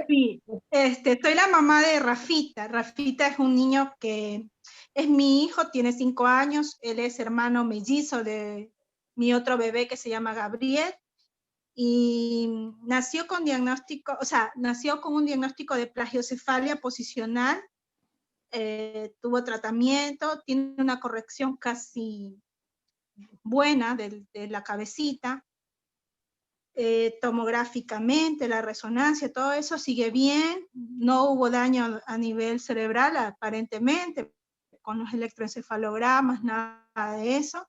sí, soy la mamá de Rafita. Rafita es un niño que es mi hijo, tiene 5 años, él es hermano mellizo de mi otro bebé que se llama Gabriel, y nació con diagnóstico, o sea, nació con un diagnóstico de plagiocefalia posicional, tuvo tratamiento, tiene una corrección casi buena de la cabecita, tomográficamente, la resonancia, todo eso sigue bien, no hubo daño a nivel cerebral aparentemente, con los electroencefalogramas, nada de eso.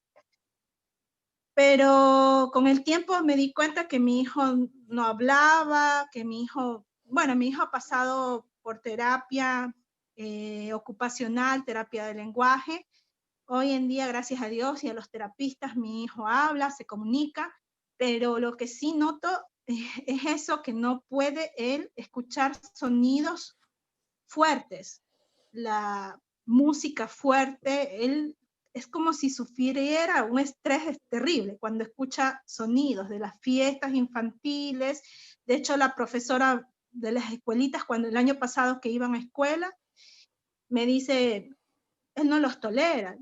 Pero con el tiempo me di cuenta que mi hijo no hablaba, que mi hijo ha pasado por terapia ocupacional, terapia de lenguaje. Hoy en día, gracias a Dios y a los terapistas, mi hijo habla, se comunica, pero lo que sí noto es eso, que no puede él escuchar sonidos fuertes, la música fuerte, él es como si sufriera un estrés terrible cuando escucha sonidos de las fiestas infantiles. De hecho, la profesora de las escuelitas, cuando el año pasado que iban a escuela, me dice, él no los tolera,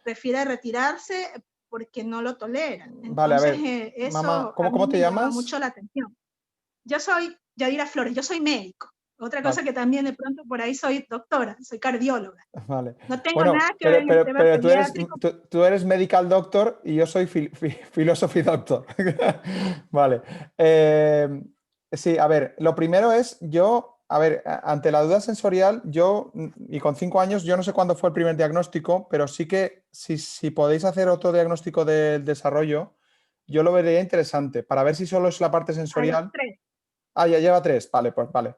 prefiere retirarse porque no lo tolera. Entonces, Vale, a ver, eso mamá, a mí ¿cómo te me llama llamas? mucho la atención. Yo soy Yadira Flores, yo soy médico. Otra cosa Vale. que también de pronto por ahí soy doctora, soy cardióloga. Vale. No tengo Bueno, nada que ver en el tema pero pediátrico. tú eres medical doctor y yo soy philosophy doctor. Vale. Sí, a ver, lo primero es a ver, ante la duda sensorial, y con 5 años, yo no sé cuándo fue el primer diagnóstico, pero sí que si podéis hacer otro diagnóstico del desarrollo, yo lo vería interesante para ver si solo es la parte sensorial. 3. Ah, ya lleva 3, vale, pues vale.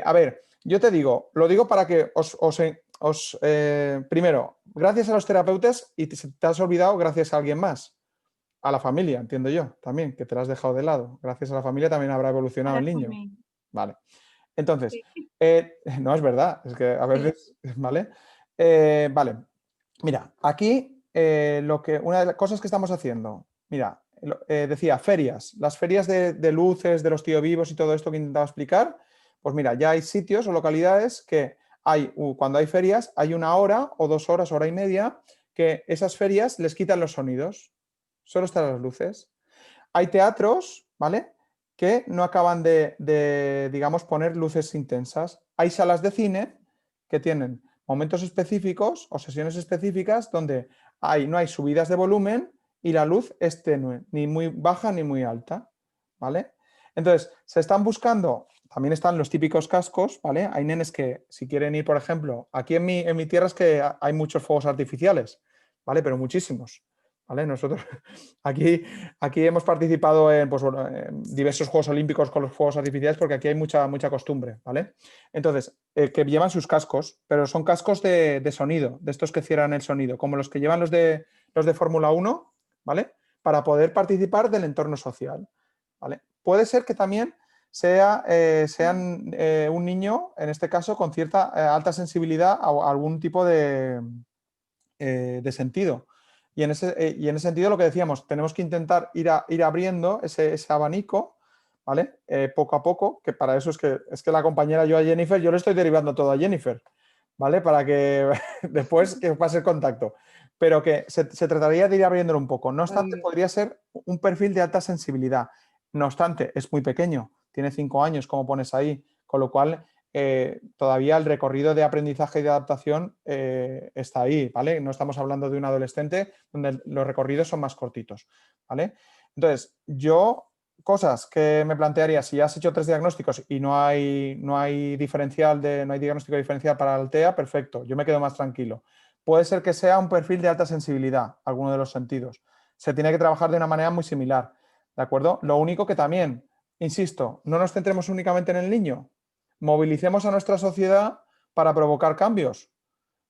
A ver, yo te digo, lo digo para que primero, gracias a los terapeutas, y te has olvidado gracias a alguien más, a la familia, entiendo yo, también, que te la has dejado de lado. Gracias a la familia también habrá evolucionado el niño. Vale. Entonces, Sí. no es verdad, es que a veces, ¿vale? Vale, mira, aquí una de las cosas que estamos haciendo, mira, decía ferias, las ferias de luces, de los tío vivos y todo esto que intentaba explicar, pues mira, ya hay sitios o localidades que cuando hay ferias, hay 1 hora o 2 horas, hora y media, que esas ferias les quitan los sonidos, solo están las luces. Hay teatros, ¿vale?, que no acaban de, digamos, poner luces intensas. Hay salas de cine que tienen momentos específicos o sesiones específicas donde no hay subidas de volumen y la luz es tenue, ni muy baja ni muy alta, ¿vale? Entonces, se están buscando, también están los típicos cascos, ¿vale? Hay nenes que si quieren ir, por ejemplo, aquí en mi tierra es que hay muchos fuegos artificiales, ¿vale? Pero muchísimos, ¿vale? Nosotros aquí hemos participado en diversos Juegos Olímpicos con los fuegos artificiales porque aquí hay mucha costumbre, ¿vale? Entonces, que llevan sus cascos, pero son cascos de sonido, de estos que cierran el sonido, como los que llevan los de Fórmula 1, ¿vale? para poder participar del entorno social, ¿vale? Puede ser que también sean un niño, en este caso, con cierta alta sensibilidad a algún tipo de sentido. Y en ese sentido, lo que decíamos, tenemos que intentar ir abriendo ese abanico, ¿vale? Poco a poco, que para eso es que la compañera yo a Jennifer, yo le estoy derivando todo a Jennifer, ¿vale? Para que después que pase el contacto. Pero que se trataría de ir abriéndolo un poco. No obstante, podría ser un perfil de alta sensibilidad. No obstante, es muy pequeño, tiene 5 años, como pones ahí, con lo cual todavía el recorrido de aprendizaje y de adaptación está ahí, ¿vale? No estamos hablando de un adolescente donde los recorridos son más cortitos, ¿vale? Entonces, cosas que me plantearía, si has hecho 3 diagnósticos y no hay diagnóstico diferencial para el TEA, perfecto, yo me quedo más tranquilo. Puede ser que sea un perfil de alta sensibilidad, alguno de los sentidos. Se tiene que trabajar de una manera muy similar, ¿de acuerdo? Lo único que también, insisto, no nos centremos únicamente en el niño, movilicemos a nuestra sociedad para provocar cambios,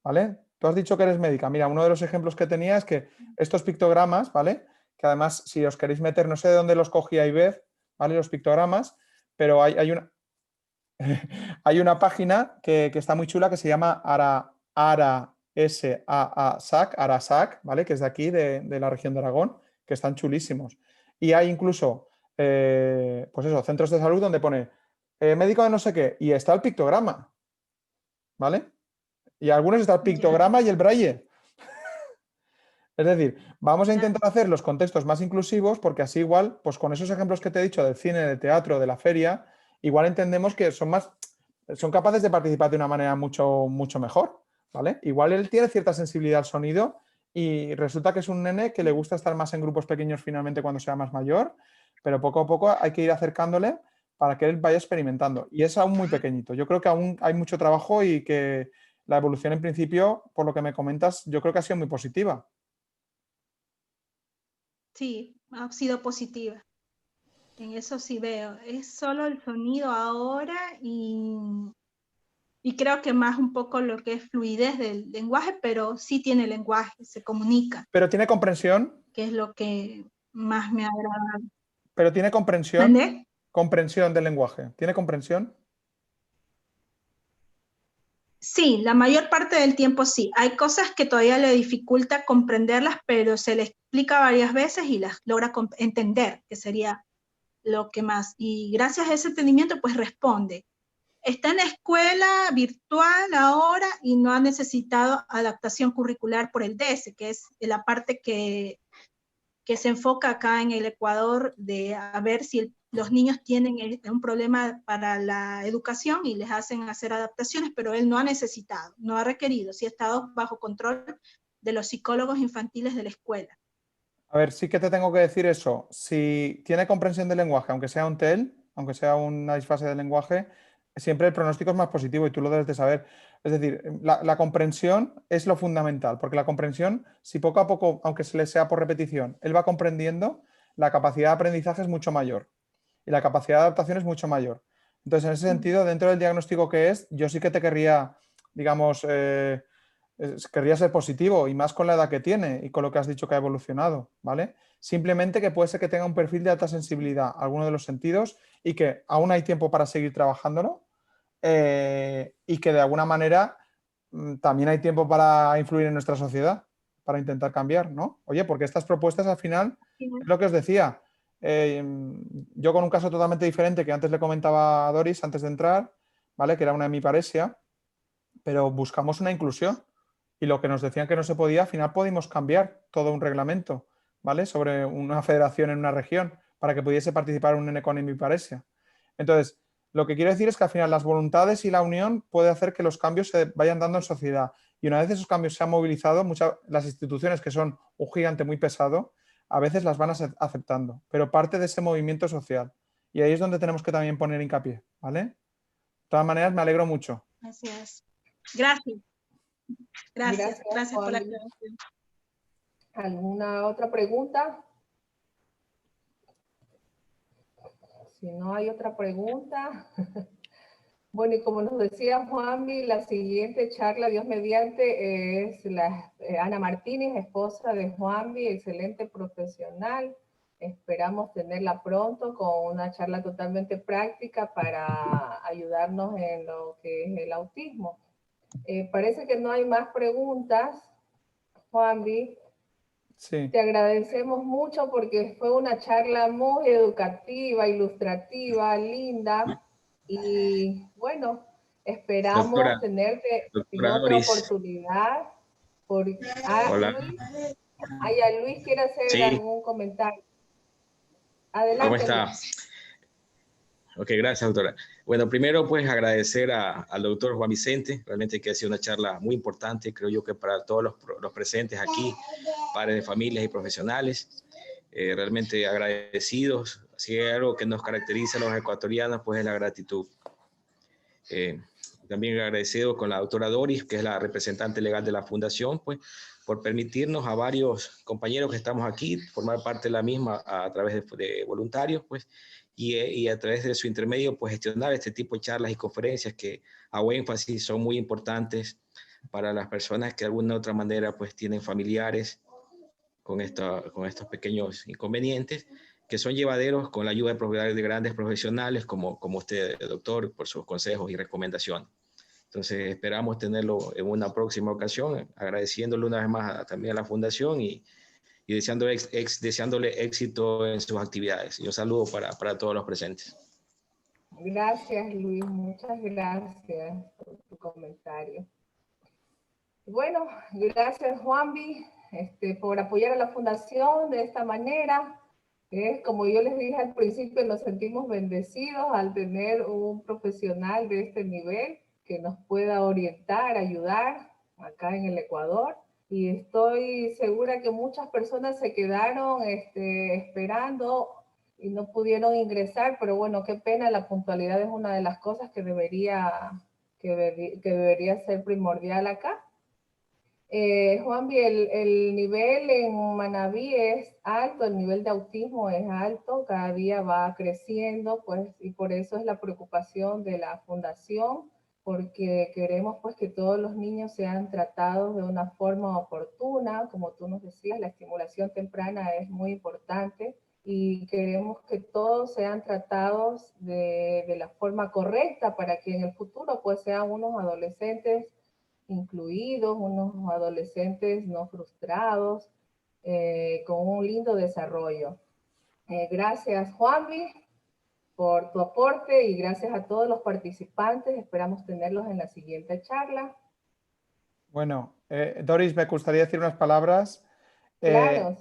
¿vale? Tú has dicho que eres médica. Mira, uno de los ejemplos que tenía es que estos pictogramas, ¿vale? Que además, si os queréis meter, no sé de dónde los cogí a Ibez, ¿vale? Los pictogramas, pero hay una página que está muy chula que se llama Arasac, ¿vale? Que es de aquí, de la región de Aragón, que están chulísimos. Y hay incluso, pues eso, centros de salud donde pone médico de no sé qué, y está el pictograma, ¿vale? Y algunos está el pictograma y el braille. Es decir, vamos a intentar hacer los contextos más inclusivos porque así igual, pues con esos ejemplos que te he dicho del cine, del teatro, de la feria, igual entendemos que son capaces de participar de una manera mucho, mucho mejor, ¿vale? Igual él tiene cierta sensibilidad al sonido y resulta que es un nene que le gusta estar más en grupos pequeños finalmente cuando sea más mayor, pero poco a poco hay que ir acercándole para que él vaya experimentando. Y es aún muy pequeñito. Yo creo que aún hay mucho trabajo y que la evolución en principio, por lo que me comentas, yo creo que ha sido muy positiva. Sí, ha sido positiva. En eso sí veo. Es solo el sonido ahora y creo que más un poco lo que es fluidez del lenguaje, pero sí tiene lenguaje, se comunica. ¿Pero tiene comprensión? Que es lo que más me agrada. ¿Pero tiene comprensión? ¿Entendés? Comprensión del lenguaje. ¿Tiene comprensión? Sí, la mayor parte del tiempo sí. Hay cosas que todavía le dificulta comprenderlas, pero se le explica varias veces y las logra entender, que sería lo que más. Y gracias a ese entendimiento, pues responde. Está en la escuela virtual ahora y no ha necesitado adaptación curricular por el DS, que es la parte que se enfoca acá en el Ecuador de a ver si los niños tienen un problema para la educación y les hacen hacer adaptaciones, pero él no ha necesitado, no ha requerido, sí ha estado bajo control de los psicólogos infantiles de la escuela. A ver, sí que te tengo que decir eso. Si tiene comprensión del lenguaje, aunque sea un TEL, aunque sea una disfase del lenguaje, siempre el pronóstico es más positivo y tú lo debes de saber. Es decir, la comprensión es lo fundamental, porque la comprensión, si poco a poco, aunque se le sea por repetición, él va comprendiendo, la capacidad de aprendizaje es mucho mayor y la capacidad de adaptación es mucho mayor. Entonces, en ese sentido, dentro del diagnóstico que es, yo sí que te querría, digamos, querría ser positivo y más con la edad que tiene y con lo que has dicho que ha evolucionado, ¿vale? Simplemente que puede ser que tenga un perfil de alta sensibilidad a alguno de los sentidos y que aún hay tiempo para seguir trabajándolo y que de alguna manera también hay tiempo para influir en nuestra sociedad, para intentar cambiar, ¿no? Oye, porque estas propuestas al final, es lo que os decía, yo con un caso totalmente diferente que antes le comentaba a Doris antes de entrar, ¿vale? Que era una hemiparesia, pero buscamos una inclusión y lo que nos decían que no se podía, al final pudimos cambiar todo un reglamento, ¿vale? Sobre una federación en una región para que pudiese participar un nene con hemiparesia. Entonces, lo que quiero decir es que al final las voluntades y la unión puede hacer que los cambios se vayan dando en sociedad. Y una vez esos cambios se han movilizado, las instituciones que son un gigante muy pesado, a veces las van aceptando, pero parte de ese movimiento social. Y ahí es donde tenemos que también poner hincapié, ¿vale? De todas maneras, me alegro mucho. Gracias. Gracias por la aclaración. ¿Alguna otra pregunta? Si no hay otra pregunta. Bueno, y como nos decía Juanmi, la siguiente charla, Dios mediante, es Ana Martínez, esposa de Juanvi, excelente profesional. Esperamos tenerla pronto con una charla totalmente práctica para ayudarnos en lo que es el autismo. Parece que no hay más preguntas, Juanvi. Sí. Te agradecemos mucho porque fue una charla muy educativa, ilustrativa, linda. Y bueno, esperamos tenerte en otra oportunidad. Hola. Luis quiere hacer algún comentario. Adelante. ¿Cómo está? Ok, gracias, doctora. Bueno, primero, pues agradecer al doctor Juan Vicente, realmente que ha sido una charla muy importante, creo yo que para todos los presentes aquí, padres de familias y profesionales, realmente agradecidos. Si hay algo que nos caracteriza a los ecuatorianos, pues es la gratitud. También agradecido con la doctora Doris, que es la representante legal de la Fundación, pues, por permitirnos a varios compañeros que estamos aquí formar parte de la misma a través de voluntarios, pues, y a través de su intermedio, pues, gestionar este tipo de charlas y conferencias que, hago énfasis, son muy importantes para las personas que de alguna u otra manera, pues, tienen familiares con estos pequeños inconvenientes, que son llevaderos con la ayuda de grandes profesionales como usted, doctor, por sus consejos y recomendaciones. Entonces, esperamos tenerlo en una próxima ocasión, agradeciéndole una vez más también a la Fundación y deseándole éxito en sus actividades. Y un saludo para todos los presentes. Gracias, Luis. Muchas gracias por tu comentario. Bueno, gracias, Juanvi, por apoyar a la Fundación de esta manera. Como yo les dije al principio, nos sentimos bendecidos al tener un profesional de este nivel que nos pueda orientar, ayudar acá en el Ecuador. Y estoy segura que muchas personas se quedaron esperando y no pudieron ingresar, pero bueno, qué pena, la puntualidad es una de las cosas que debería ser primordial acá. Juanvi, el nivel en Manabí es alto, el nivel de autismo es alto, cada día va creciendo, pues, y por eso es la preocupación de la Fundación, porque queremos pues que todos los niños sean tratados de una forma oportuna. Como tú nos decías, la estimulación temprana es muy importante y queremos que todos sean tratados de la forma correcta para que en el futuro pues sean unos adolescentes incluidos, unos adolescentes no frustrados, con un lindo desarrollo. Gracias, Juanvi, por tu aporte y gracias a todos los participantes. Esperamos tenerlos en la siguiente charla. Bueno, Doris, me gustaría decir unas palabras. Claro.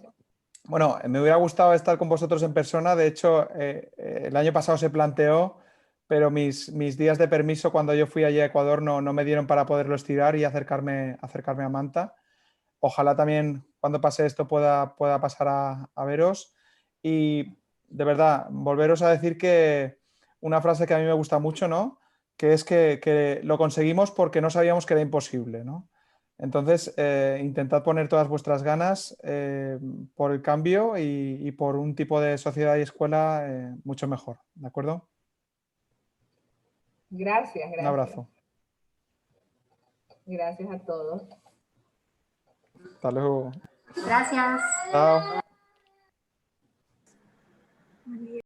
Bueno, me hubiera gustado estar con vosotros en persona. De hecho, el año pasado se planteó, pero mis días de permiso cuando yo fui allí a Ecuador no me dieron para poderlo estirar y acercarme a Manta. Ojalá también cuando pase esto pueda pasar a veros. Y de verdad, volveros a decir que una frase que a mí me gusta mucho, ¿no? Que es que lo conseguimos porque no sabíamos que era imposible, ¿no? Entonces, intentad poner todas vuestras ganas por el cambio y por un tipo de sociedad y escuela mucho mejor, ¿de acuerdo? Gracias. Un abrazo. Gracias a todos. Hasta luego. Gracias. Chao.